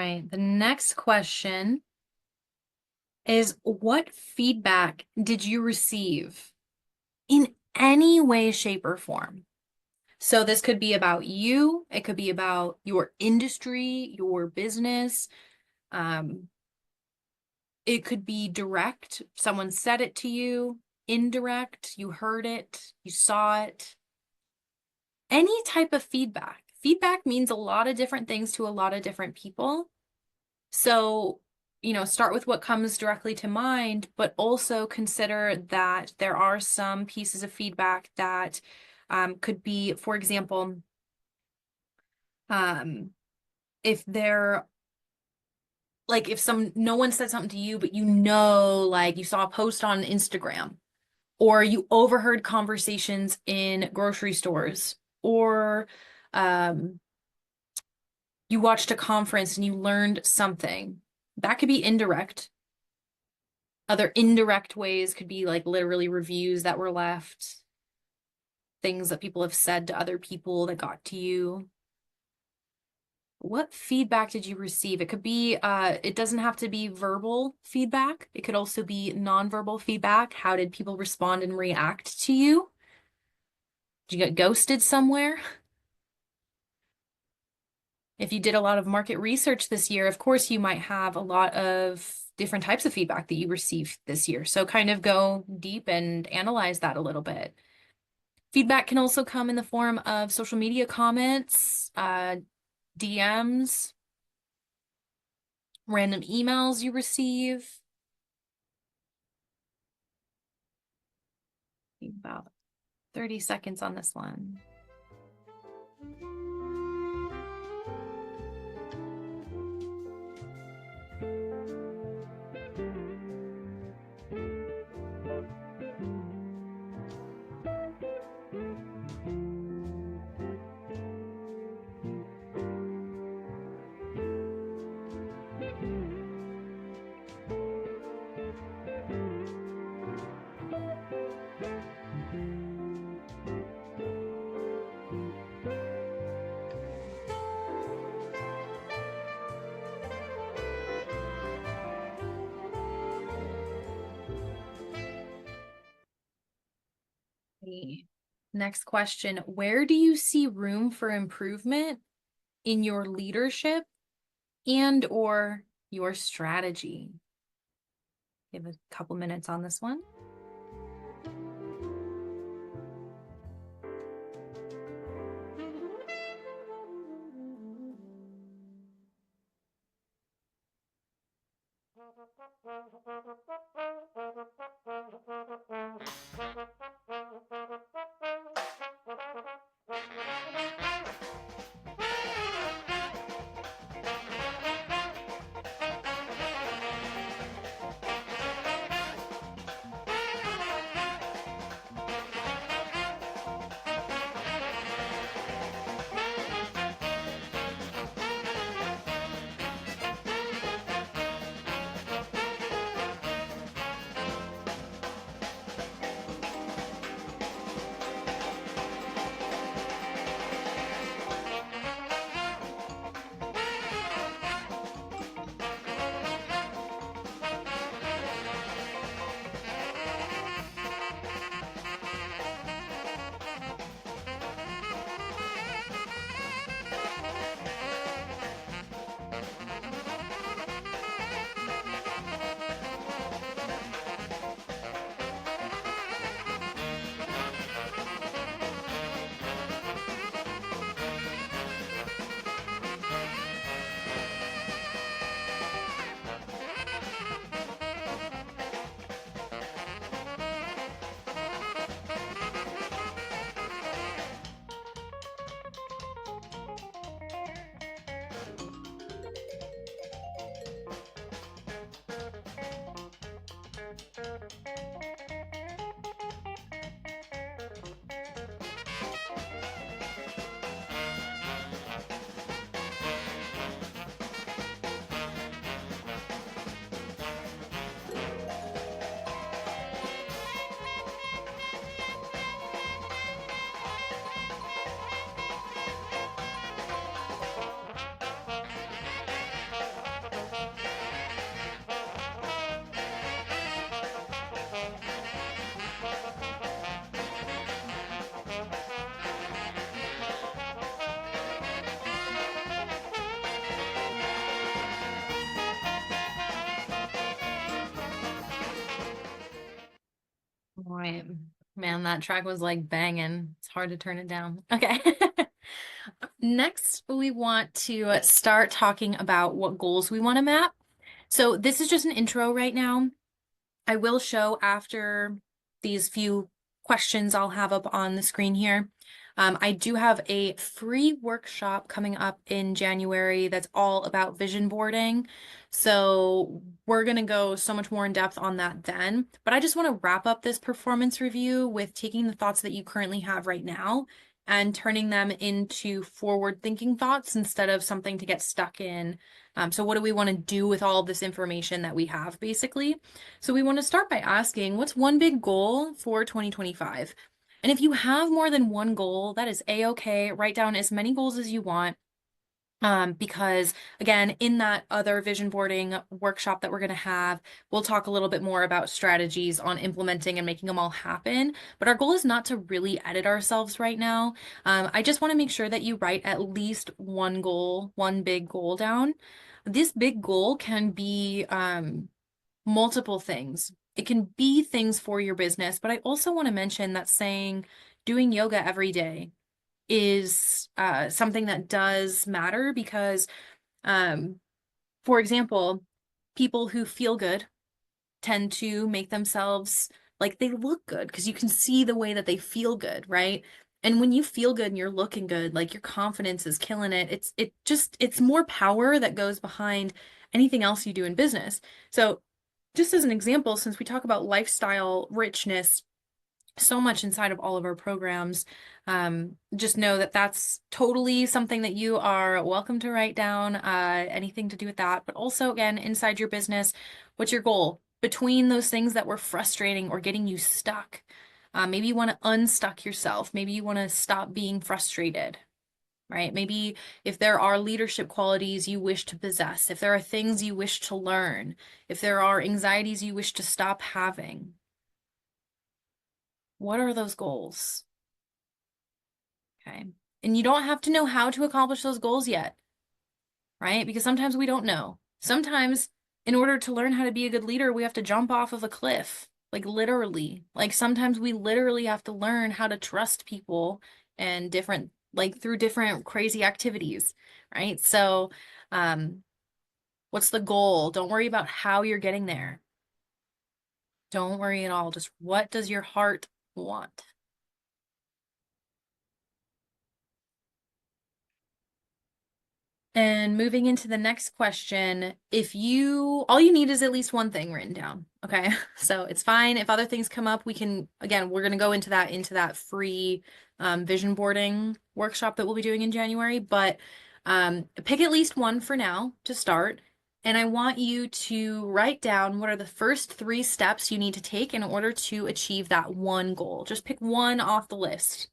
right. The next question is, what feedback did you receive in any way, shape, or form? So this could be about you. It could be about your industry, your business. It could be direct. Someone said it to you. Indirect. You heard it. You saw it. Any type of feedback. Feedback means a lot of different things to a lot of different people. So, start with what comes directly to mind, but also consider that there are some pieces of feedback that could be, for example, if they're like, if no one said something to you, but like you saw a post on Instagram, or you overheard conversations in grocery stores, or you watched a conference and you learned something. That could be indirect. Other indirect ways could be like literally reviews that were left, things that people have said to other people that got to you. What feedback did you receive? It could be, it doesn't have to be verbal feedback. It could also be nonverbal feedback. How did people respond and react to you? Did you get ghosted somewhere? If you did a lot of market research this year, of course, you might have a lot of different types of feedback that you received this year. So kind of go deep and analyze that a little bit. Feedback can also come in the form of social media comments, DMs, random emails you receive. About 30 seconds on this one. Next question, where do you see room for improvement in your leadership and or your strategy? Give a couple minutes on this one. point. Man, that track was like banging. It's hard to turn it down. Okay. Next, we want to start talking about what goals we want to map. So this is just an intro right now. I will show after these few questions I'll have up on the screen here. I do have a free workshop coming up in January that's all about vision boarding. So we're going to go so much more in depth on that then. But I just want to wrap up this performance review with taking the thoughts that you currently have right now and turning them into forward-thinking thoughts instead of something to get stuck in. So what do we want to do with all of this information that we have, basically? So we want to start by asking, what's one big goal for 2025? And if you have more than one goal, that is a-okay. Write down as many goals as you want. Because again, in that other vision boarding workshop that we're going to have, we'll talk a little bit more about strategies on implementing and making them all happen. But our goal is not to really edit ourselves right now. I just want to make sure that you write at least one goal, one big goal down. This big goal can be multiple things. It can be things for your business, but I also want to mention that saying doing yoga every day is something that does matter because, for example, people who feel good tend to make themselves like they look good because you can see the way that they feel good, right? And when you feel good and you're looking good, like your confidence is killing it. It's more power that goes behind anything else you do in business. So just as an example, since we talk about lifestyle richness so much inside of all of our programs, just know that that's totally something that you are welcome to write down, anything to do with that. But also, again, inside your business, what's your goal? Between those things that were frustrating or getting you stuck, maybe you want to unstuck yourself. Maybe you want to stop being frustrated, right? Maybe if there are leadership qualities you wish to possess, if there are things you wish to learn, if there are anxieties you wish to stop having, what are those goals? Okay. And you don't have to know how to accomplish those goals yet, right? Because sometimes we don't know. Sometimes, in order to learn how to be a good leader, we have to jump off of a cliff, like literally. Like sometimes we literally have to learn how to trust people and different, like through different crazy activities, right? So, what's the goal? Don't worry about how you're getting there. Don't worry at all. Just what does your heart want? And moving into the next question, all you need is at least one thing written down. Okay. So it's fine. If other things come up, again, we're going to go into that free vision boarding workshop that we'll be doing in January, but pick at least one for now to start. And I want you to write down what are the first 3 steps you need to take in order to achieve that one goal. Just pick one off the list.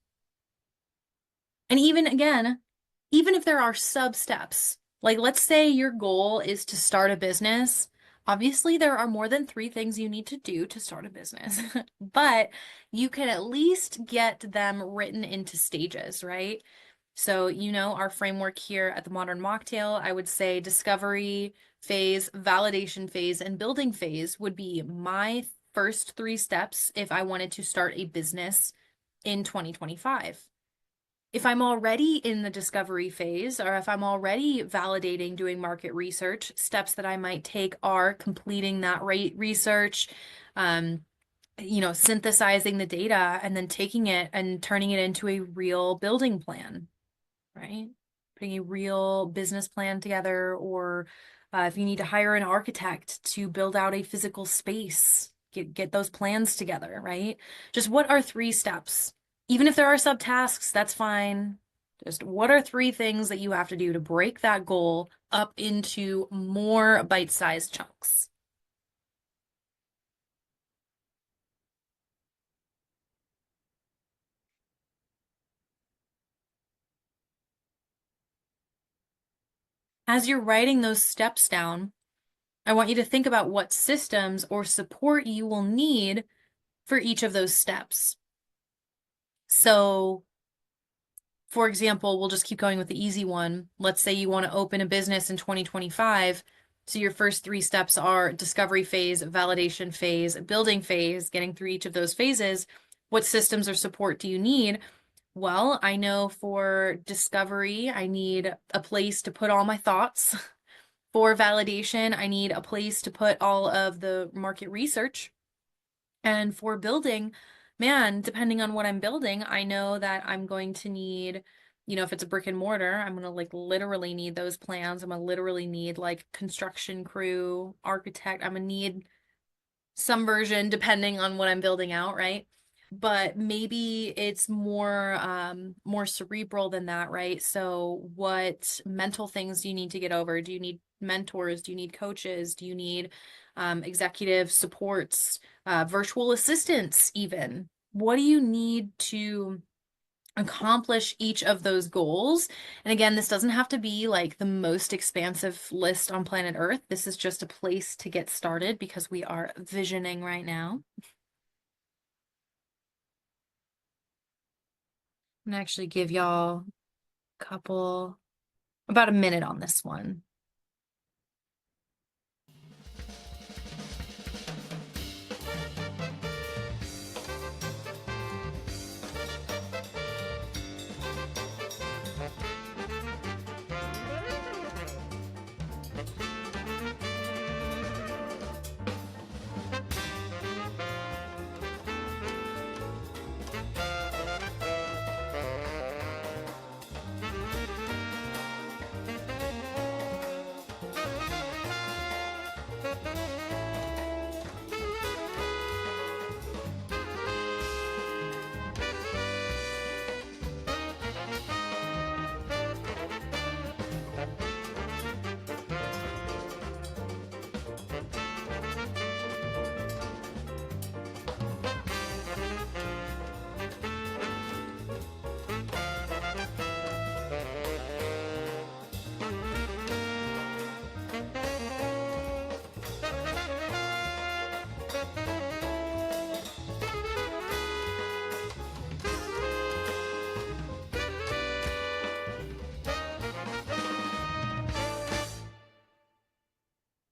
And even if there are sub steps, like let's say your goal is to start a business, obviously there are more than 3 things you need to do to start a business, but you can at least get them written into stages, right? So, our framework here at the Modern Mocktail, I would say discovery phase, validation phase, and building phase would be my first 3 steps if I wanted to start a business in 2025. If I'm already in the discovery phase, or if I'm already validating doing market research, steps that I might take are completing that research, synthesizing the data, and then taking it and turning it into a real building plan, right? Putting a real business plan together, or if you need to hire an architect to build out a physical space, get those plans together, right? Just what are 3 steps? Even if there are subtasks, that's fine. Just what are 3 things that you have to do to break that goal up into more bite-sized chunks? As you're writing those steps down, I want you to think about what systems or support you will need for each of those steps. So, for example, we'll just keep going with the easy one. Let's say you want to open a business in 2025. So your first three steps are discovery phase, validation phase, building phase, getting through each of those phases. What systems or support do you need? Well, I know for discovery, I need a place to put all my thoughts. For validation, I need a place to put all of the market research. And for building, man, depending on what I'm building, I know that I'm going to need, if it's a brick and mortar, I'm going to like literally need those plans. I'm going to literally need like construction crew, architect. I'm going to need some version depending on what I'm building out, right? But maybe it's more cerebral than that, right? So what mental things do you need to get over? Do you need mentors? Do you need coaches? Do you need executive supports, virtual assistants even? What do you need to accomplish each of those goals? And again, this doesn't have to be like the most expansive list on planet Earth. This is just a place to get started because we are visioning right now. I'm gonna actually give y'all about a minute on this one.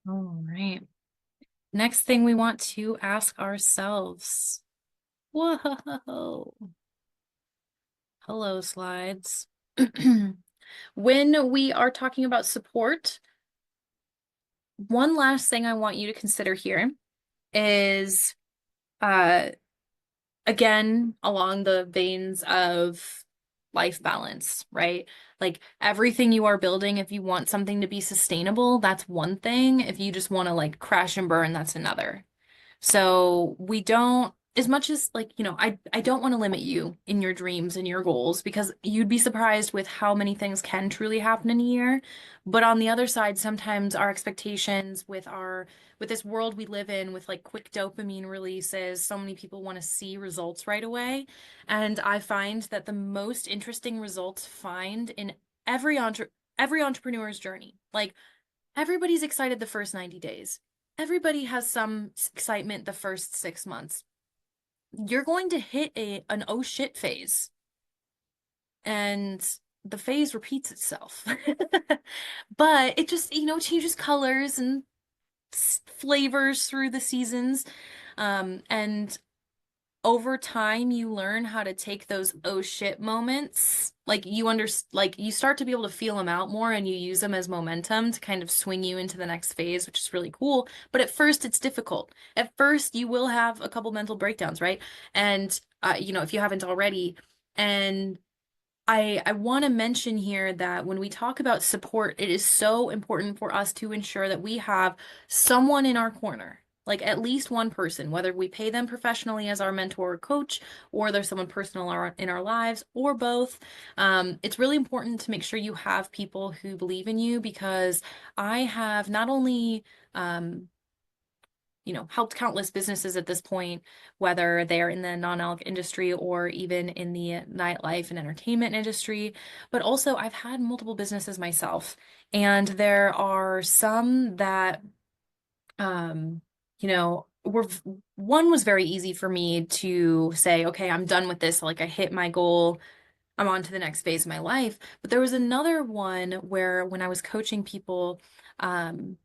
All right. Next thing we want to ask ourselves. Whoa. Hello, slides. When we are talking about support, one last thing I want you to consider here is, again, along the veins of life balance, right? Like everything you are building, if you want something to be sustainable, that's one thing. If you just want to like crash and burn, that's another. So we don't, as much as like, I don't want to limit you in your dreams and your goals because you'd be surprised with how many things can truly happen in a year. But on the other side, sometimes our expectations with this world we live in with like quick dopamine releases, so many people want to see results right away. And I find that the most interesting results find in every entrepreneur's journey. Like everybody's excited the first 90 days. Everybody has some excitement the first 6 months. You're going to hit an oh shit phase, and the phase repeats itself. But it just, changes colors and flavors through the seasons. And over time you learn how to take those oh shit moments, like you start to be able to feel them out more and you use them as momentum to kind of swing you into the next phase, which is really cool. But at first it's difficult. At first you will have a couple mental breakdowns, right? And if you haven't already. And I want to mention here that when we talk about support, it is so important for us to ensure that we have someone in our corner, like at least one person, whether we pay them professionally as our mentor or coach, or there's someone personal in our lives, or both. It's really important to make sure you have people who believe in you because I have not only helped countless businesses at this point, whether they're in the non-alc industry or even in the nightlife and entertainment industry. But also, I've had multiple businesses myself, and there are some that, um, were one was very easy for me to say, okay, I'm done with this. Like I hit my goal. I'm on to the next phase of my life. But there was another one where when I was coaching people, um,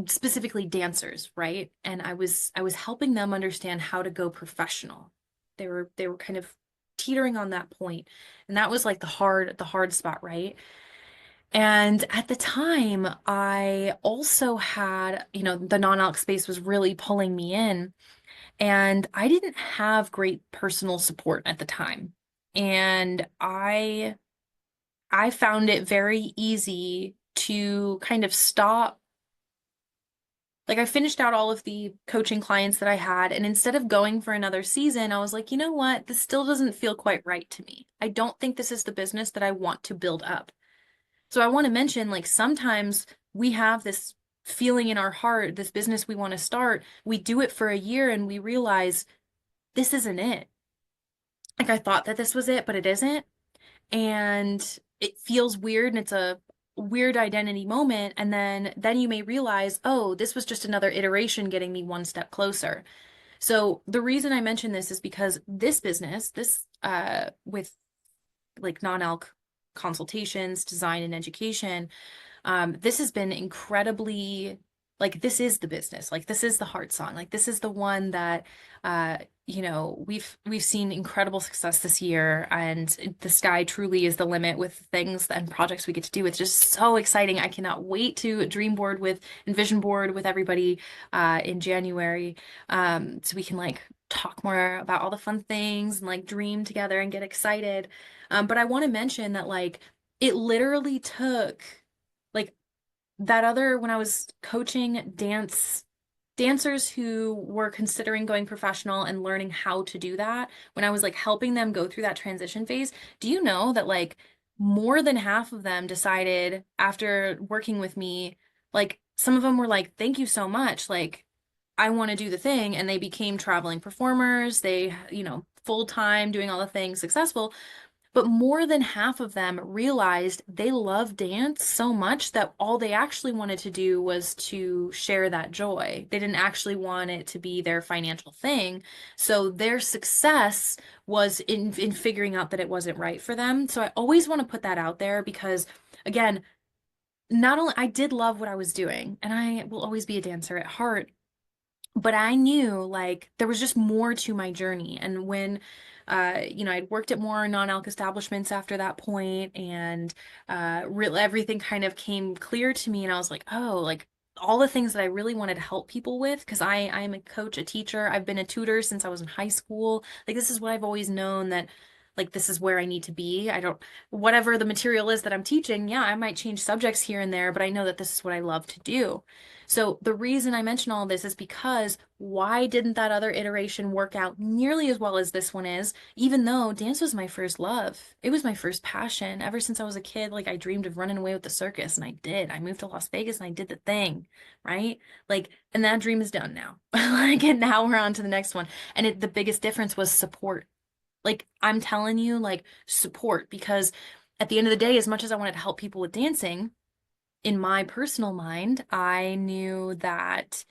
specifically dancers, right? And I was helping them understand how to go professional. They were kind of teetering on that point. And that was like the hard spot, right? And at the time, I also had, the non-alc space was really pulling me in, and I didn't have great personal support at the time. And I found it very easy to kind of stop. Like, I finished out all of the coaching clients that I had, and instead of going for another season, I was like, you know what? This still doesn't feel quite right to me. I don't think this is the business that I want to build up. So I want to mention, like, sometimes we have this feeling in our heart, this business we want to start. We do it for a year and we realize this isn't it. Like, I thought that this was it, but it isn't. And it feels weird, and it's a weird identity moment. And then you may realize, oh, this was just another iteration getting me one step closer. So the reason I mention this is because this business, this with like non-alc consultations, design and education, this has been incredibly, like, this is the business. Like, this is the heart song. Like, this is the one that, we've seen incredible success this year, and the sky truly is the limit with things and projects we get to do. It's just so exciting. I cannot wait to dream board with and vision board with everybody in January, so we can like talk more about all the fun things and like dream together and get excited. But I want to mention that, like, it literally took, like, when I was coaching dancers who were considering going professional and learning how to do that, when I was like helping them go through that transition phase, do you know that like more than half of them decided after working with me, like, some of them were like, thank you so much. Like, I want to do the thing. And they became traveling performers. They, full time doing all the things, successful. But more than half of them realized they love dance so much that all they actually wanted to do was to share that joy. They didn't actually want it to be their financial thing. So their success was in figuring out that it wasn't right for them. So I always want to put that out there because, again, not only I did love what I was doing, and I will always be a dancer at heart, but I knew like there was just more to my journey. And when, I'd worked at more non-alc establishments after that point, and everything kind of came clear to me, and I was like, oh, like all the things that I really wanted to help people with, because I'm a coach, a teacher. I've been a tutor since I was in high school. Like, this is what I've always known, that like this is where I need to be. I don't, whatever the material is that I'm teaching, yeah, I might change subjects here and there, but I know that this is what I love to do. So the reason I mention all this is because why didn't that other iteration work out nearly as well as this one is, even though dance was my first love? It was my first passion. Ever since I was a kid, like, I dreamed of running away with the circus, and I did. I moved to Las Vegas and I did the thing, right? Like, and that dream is done now. Like, and now we're on to the next one. And the biggest difference was support. Like, I'm telling you, like, support, because at the end of the day, as much as I wanted to help people with dancing, in my personal mind, I knew that,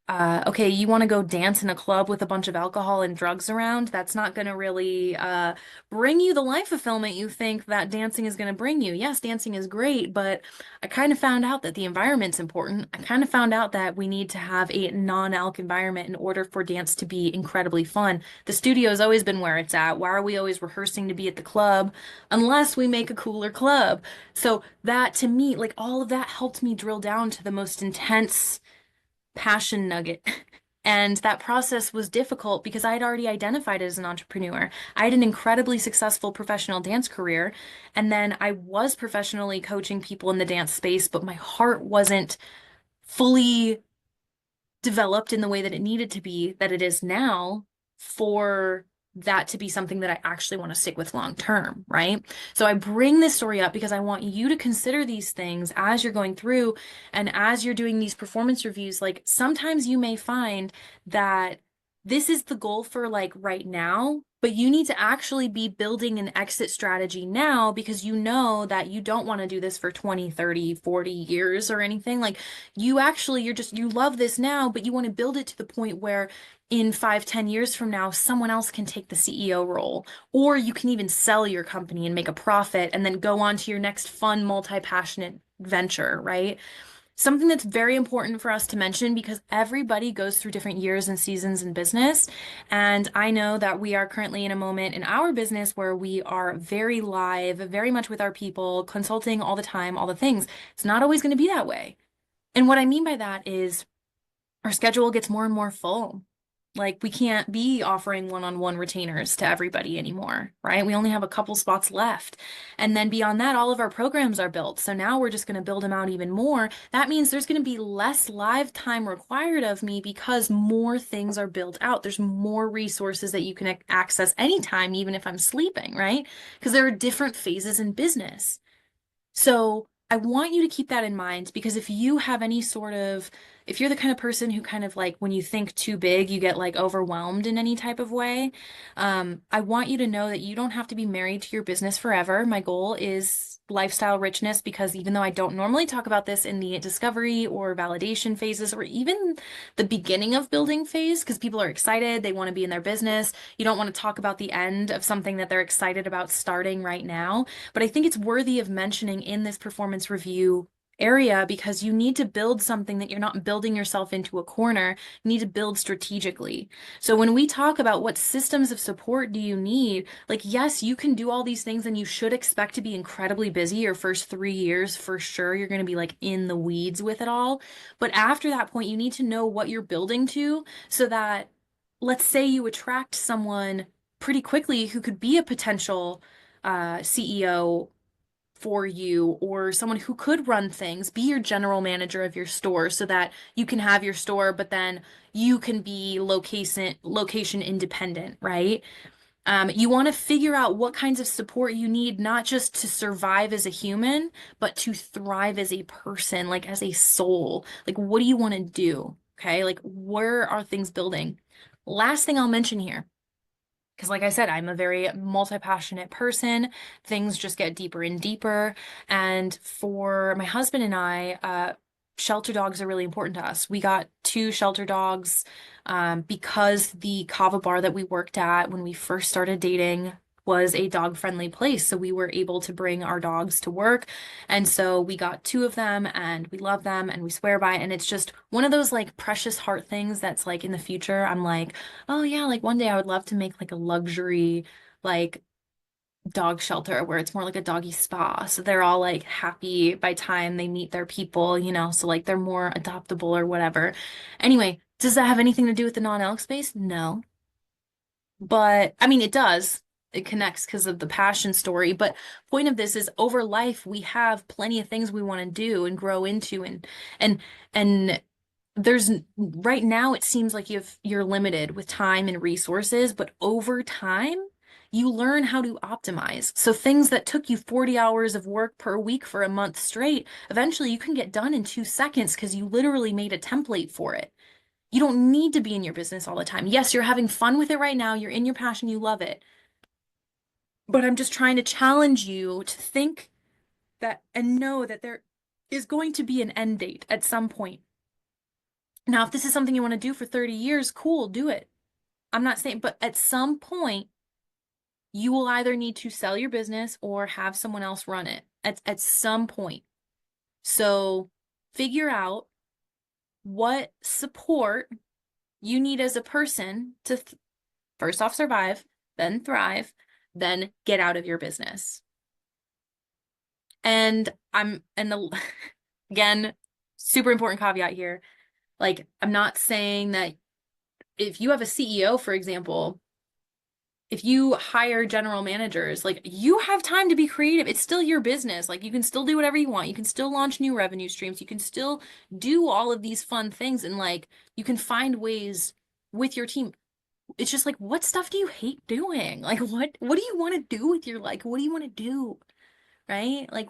okay, you want to go dance in a club with a bunch of alcohol and drugs around? That's not going to really bring you the life fulfillment you think that dancing is going to bring you. Yes, dancing is great, but I kind of found out that the environment's important. I kind of found out that we need to have a non-alc environment in order for dance to be incredibly fun. The studio's always been where it's at. Why are we always rehearsing to be at the club unless we make a cooler club? So that, to me, like, all of that helped me drill down to the most intense passion nugget. And that process was difficult because I had already identified as an entrepreneur. I had an incredibly successful professional dance career, and then I was professionally coaching people in the dance space, but my heart wasn't fully developed in the way that it needed to be, that it is now, for that to be something that I actually want to stick with long term, right? So I bring this story up because I want you to consider these things as you're going through and as you're doing these performance reviews. Like, sometimes you may find that this is the goal for like right now, but you need to actually be building an exit strategy now, because you know that you don't want to do this for 20, 30, 40 years or anything. Like, you love this now, but you want to build it to the point where in 5, 10 years from now, someone else can take the CEO role, or you can even sell your company and make a profit and then go on to your next fun, multi-passionate venture, right? Something that's very important for us to mention because everybody goes through different years and seasons in business. And I know that we are currently in a moment in our business where we are very live, very much with our people, consulting all the time, all the things. It's not always going to be that way. And what I mean by that is our schedule gets more and more full. Like we can't be offering one-on-one retainers to everybody anymore, right? We only have a couple spots left. And then beyond that, all of our programs are built. So now we're just going to build them out even more. That means there's going to be less live time required of me because more things are built out. There's more resources that you can access anytime, even if I'm sleeping, right? Because there are different phases in business. So I want you to keep that in mind because if you have any sort of, if you're the kind of person who kind of like when you think too big, you get like overwhelmed in any type of way, I want you to know that you don't have to be married to your business forever. My goal is lifestyle richness because even though I don't normally talk about this in the discovery or validation phases or even the beginning of building phase, because people are excited, they want to be in their business. You don't want to talk about the end of something that they're excited about starting right now. But I think it's worthy of mentioning in this performance review area because you need to build something that you're not building yourself into a corner. You need to build strategically. So when we talk about what systems of support do you need, like, yes, you can do all these things and you should expect to be incredibly busy your first 3 years for sure. You're going to be like in the weeds with it all. But after that point, you need to know what you're building to so that, let's say you attract someone pretty quickly who could be a potential CEO for you or someone who could run things, be your general manager of your store so that you can have your store, but then you can be location independent, right? You want to figure out what kinds of support you need, not just to survive as a human, but to thrive as a person, like as a soul. Like, what do you want to do? Okay. Like, where are things building? Last thing I'll mention here because, like I said, I'm a very multi-passionate person. Things just get deeper and deeper. And for my husband and I, shelter dogs are really important to us. We got two shelter dogs because the kava bar that we worked at when we first started dating was a dog-friendly place. So we were able to bring our dogs to work. And so we got two of them and we love them and we swear by it. And it's just one of those like precious heart things that's like in the future, I'm like, oh yeah, like one day I would love to make like a luxury like dog shelter where it's more like a doggy spa. So they're all like happy by time they meet their people, so like they're more adoptable or whatever. Anyway, does that have anything to do with the non-alc space? No. But I mean it does. It connects because of the passion story. But point of this is over life we have plenty of things we want to do and grow into and and there's right now it seems like you're limited with time and resources, but over time you learn how to optimize. So things that took you 40 hours of work per week for a month straight, eventually you can get done in 2 seconds because you literally made a template for it. You don't need to be in your business all the time. Yes, you're having fun with it right now. You're in your passion. You love it. But I'm just trying to challenge you to think that and know that there is going to be an end date at some point. Now, if this is something you want to do for 30 years, cool, do it. I'm not saying, but at some point, you will either need to sell your business or have someone else run it at some point. So figure out what support you need as a person to first off survive, then thrive, then get out of your business. And again, super important caveat here. Like, I'm not saying that if you have a CEO, for example, if you hire general managers, like you have time to be creative. It's still your business. Like you can still do whatever you want. You can still launch new revenue streams. You can still do all of these fun things and like you can find ways with your team. It's just like, what stuff do you hate doing? Like what do you want to do with your like what do you want to do? Right? Like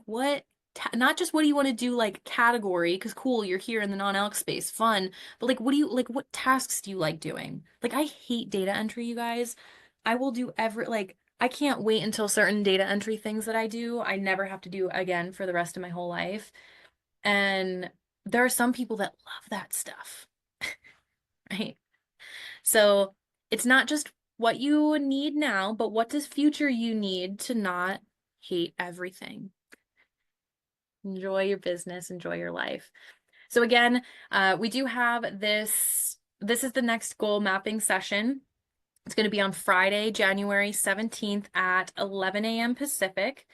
not just what do you want to do like category, because cool, you're here in the non-alc space, fun, but like what tasks do you like doing? Like I hate data entry, you guys. I will do I can't wait until certain data entry things that I do, I never have to do again for the rest of my whole life. And there are some people that love that stuff, right? So it's not just what you need now, but what does future you need to not hate everything? Enjoy your business, enjoy your life. So again, we do have this. This is the next goal mapping session. It's going to be on Friday, January 17th at 11 a.m. Pacific.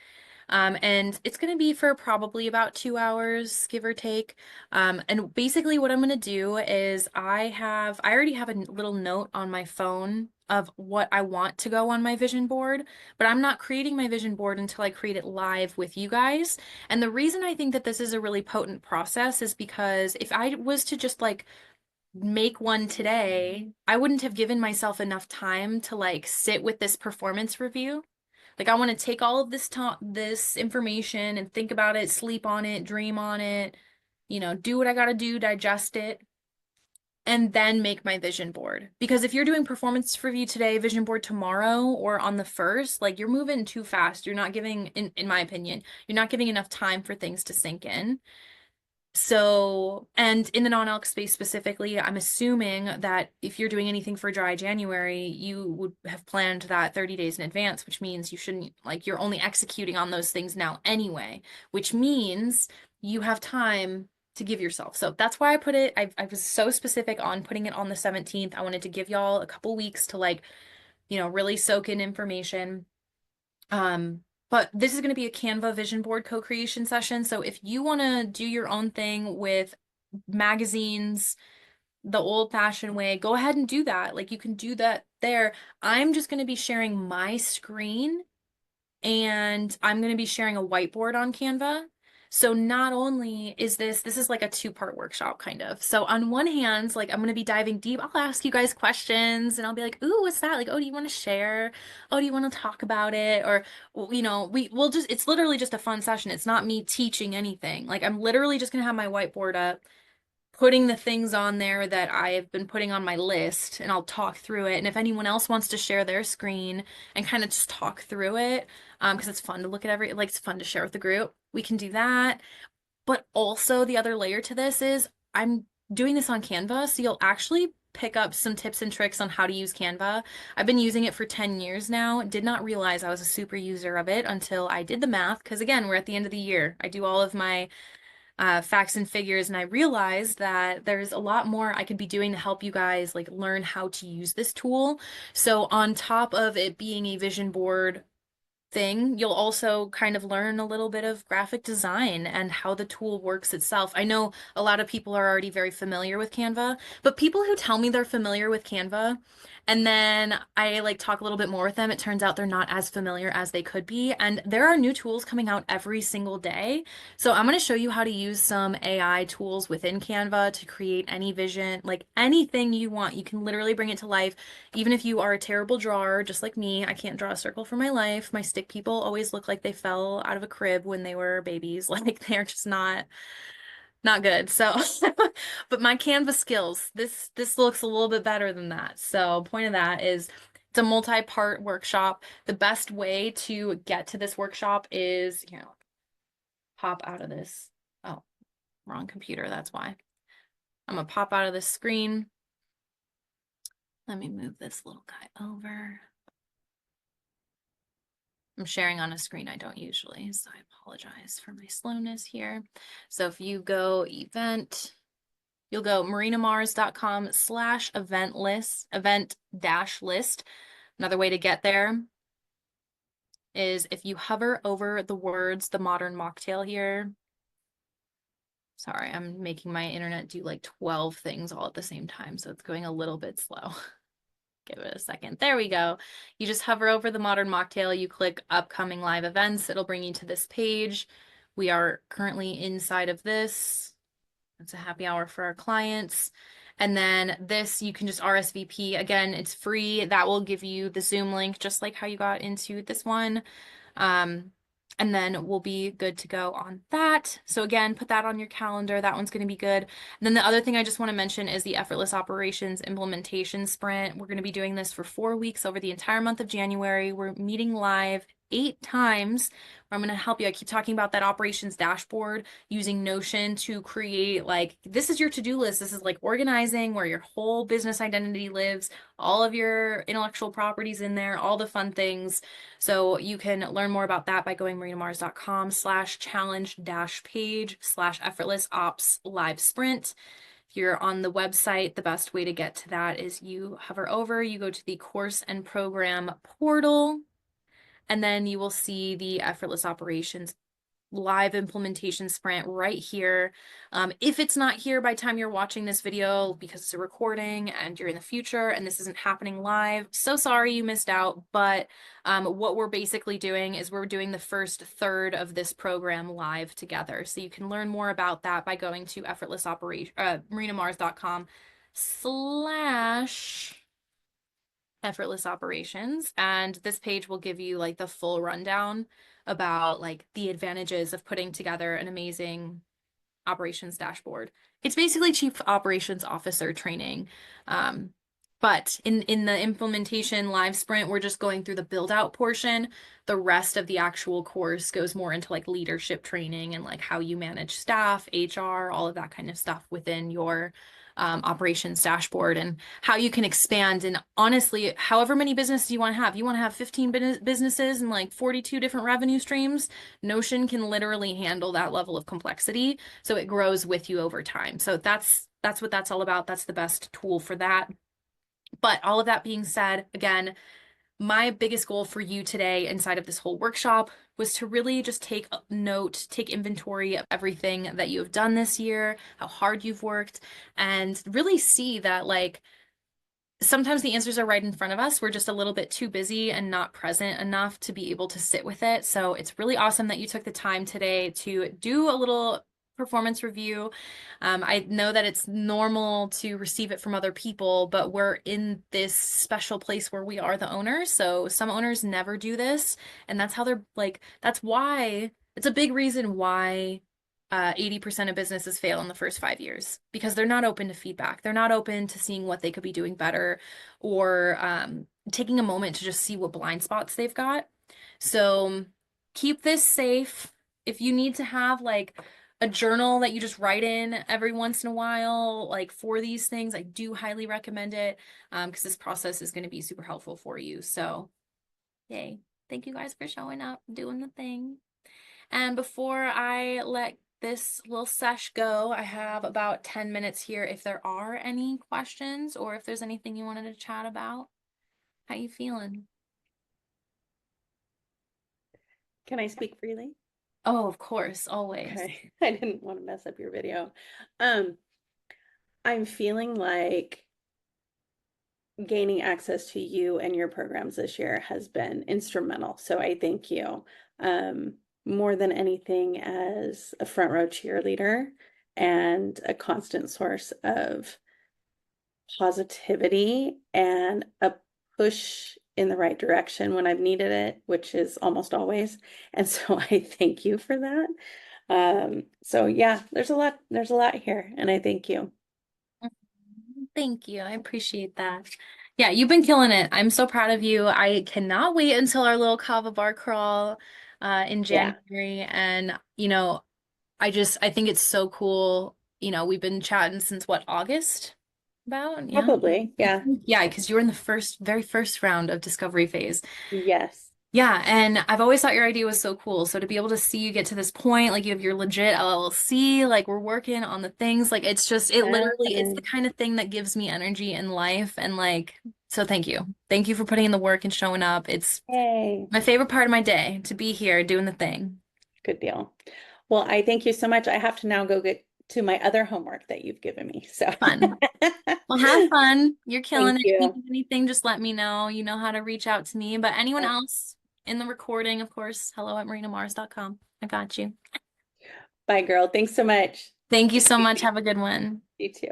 And it's going to be for probably about 2 hours, give or take. And basically what I'm going to do is I already have a little note on my phone of what I want to go on my vision board, but I'm not creating my vision board until I create it live with you guys. And the reason I think that this is a really potent process is because if I was to just like make one today, I wouldn't have given myself enough time to like sit with this performance review. Like I want to take all of this information and think about it, sleep on it, dream on it, do what I got to do, digest it, and then make my vision board. Because if you're doing performance review today, vision board tomorrow, or on the first, like you're moving too fast. You're not giving, in my opinion, you're not giving enough time for things to sink in. So, and in the non-alc space specifically, I'm assuming that if you're doing anything for dry January, you would have planned that 30 days in advance, which means you shouldn't, like, you're only executing on those things now anyway, which means you have time to give yourself. So that's why I put it, I was so specific on putting it on the 17th. I wanted to give y'all a couple weeks to like, really soak in information. But this is going to be a Canva vision board co-creation session. So if you want to do your own thing with magazines, the old-fashioned way, go ahead and do that. Like you can do that there. I'm just going to be sharing my screen and I'm going to be sharing a whiteboard on Canva. So not only is this is like a two-part workshop kind of. So on one hand, like I'm going to be diving deep. I'll ask you guys questions and I'll be like, "Ooh, what's that?" Like, "Oh, do you want to share? Oh, do you want to talk about it?" Or we'll just it's literally just a fun session. It's not me teaching anything. Like I'm literally just going to have my whiteboard up, putting the things on there that I have been putting on my list, and I'll talk through it. And if anyone else wants to share their screen and kind of just talk through it, because it's fun to look at like it's fun to share with the group, we can do that. But also the other layer to this is I'm doing this on Canva, so you'll actually pick up some tips and tricks on how to use Canva. I've been using it for 10 years now. Did not realize I was a super user of it until I did the math, because again, we're at the end of the year. I do all of my facts and figures, and I realized that there's a lot more I could be doing to help you guys like learn how to use this tool. So on top of it being a vision board thing, you'll also kind of learn a little bit of graphic design and how the tool works itself. I know a lot of people are already very familiar with Canva, but people who tell me they're familiar with Canva and then I like talk a little bit more with them, it turns out they're not as familiar as they could be. And there are new tools coming out every single day. So I'm going to show you how to use some AI tools within Canva to create any vision, like anything you want. You can literally bring it to life. Even if you are a terrible drawer, just like me, I can't draw a circle for my life. My stick people always look like they fell out of a crib when they were babies. Like they're just not good. So, but my Canva skills, this looks a little bit better than that. So, point of that is it's a multi-part workshop. The best way to get to this workshop is, pop out of this. Oh, wrong computer, that's why. I'm gonna pop out of this screen. Let me move this little guy over. I'm sharing on a screen I don't usually, so I apologize for my slowness here. So if you go event, you'll go marinamars.com/event list, event-list. Another way to get there is if you hover over the words, the modern mocktail here. Sorry, I'm making my internet do like 12 things all at the same time, so it's going a little bit slow. Give it a second. There we go. You just hover over the modern mocktail, you click upcoming live events, it'll bring you to this page. We are currently inside of this. It's a happy hour for our clients. And then this, you can just RSVP. Again, it's free. That will give you the Zoom link, just like how you got into this one. And then we'll be good to go on that. So again, put that on your calendar. That one's going to be good. And then the other thing I just want to mention is the Effortless Operations Implementation Sprint. We're going to be doing this for 4 weeks over the entire month of January. We're meeting live 8 times where I'm going to help you. I keep talking about that operations dashboard using Notion to create like, this is your to-do list. This is like organizing where your whole business identity lives, all of your intellectual properties in there, all the fun things. So you can learn more about that by going marinamars.com/challenge-page/effortless-ops-live-sprint. If you're on the website, the best way to get to that is you hover over, you go to the course and program portal, and then you will see the Effortless Operations live implementation sprint right here. If it's not here by the time you're watching this video because it's a recording and you're in the future and this isn't happening live, so sorry you missed out. But what we're basically doing is we're doing the first third of this program live together. So you can learn more about that by going to marinamars.com/. Effortless Operations. And this page will give you like the full rundown about like the advantages of putting together an amazing operations dashboard. It's basically Chief Operations Officer training. But in the implementation live sprint, we're just going through the build out portion. The rest of the actual course goes more into like leadership training and like how you manage staff, HR, all of that kind of stuff within your operations dashboard and how you can expand. And honestly, however many businesses you want to have 15 businesses and like 42 different revenue streams, Notion can literally handle that level of complexity. So it grows with you over time. So that's what that's all about. That's the best tool for that. But all of that being said, again, my biggest goal for you today inside of this whole workshop was to really just take note, take inventory of everything that you have done this year, how hard you've worked, and really see that like sometimes the answers are right in front of us. We're just a little bit too busy and not present enough to be able to sit with it. So it's really awesome that you took the time today to do a little performance review. I know that it's normal to receive it from other people, but we're in this special place where we are the owners. So some owners never do this, and that's how they're like, that's why it's a big reason why 80% of businesses fail in the first 5 years because they're not open to feedback. They're not open to seeing what they could be doing better or taking a moment to just see what blind spots they've got. So keep this safe. If you need to have like a journal that you just write in every once in a while, like for these things, I do highly recommend it because this process is going to be super helpful for you. So, yay. Thank you guys for showing up, doing the thing. And before I let this little sesh go, I have about 10 minutes here. If there are any questions or if there's anything you wanted to chat about, how you feeling? Can I speak freely? Oh, of course, always. Okay. I didn't want to mess up your video. Um, I'm feeling like gaining access to you and your programs this year has been instrumental. So I thank you. More than anything as a front row cheerleader and a constant source of positivity and a push in the right direction when I've needed it, which is almost always. And so I thank you for that. So yeah, there's a lot here, and I thank you. Thank you. I appreciate that. Yeah, you've been killing it. I'm so proud of you. I cannot wait until our little kava bar crawl in Yeah, January. And, I think it's so cool. We've been chatting since what, August? About, yeah. probably. Yeah. Yeah, because you were in the very first round of discovery phase. Yes. Yeah, and I've always thought your idea was so cool. So to be able to see you get to this point, like you have your legit LLC, like we're working on the things, like it's just, it's the kind of thing that gives me energy in life. And like, so thank you. Thank you for putting in the work and showing up. It's Yay. my favorite part of my day to be here doing the thing. Good deal. Well, I thank you so much. I have to now go get to my other homework that you've given me. So Fun. Well, have fun. You're killing thank it. If you you. need anything, just let me know. You know how to reach out to me. But anyone Yeah. else in the recording, of course, hello@marinamars.com. I got you. Bye, girl. Thanks so much. Thank you so much. Have a good one. You too.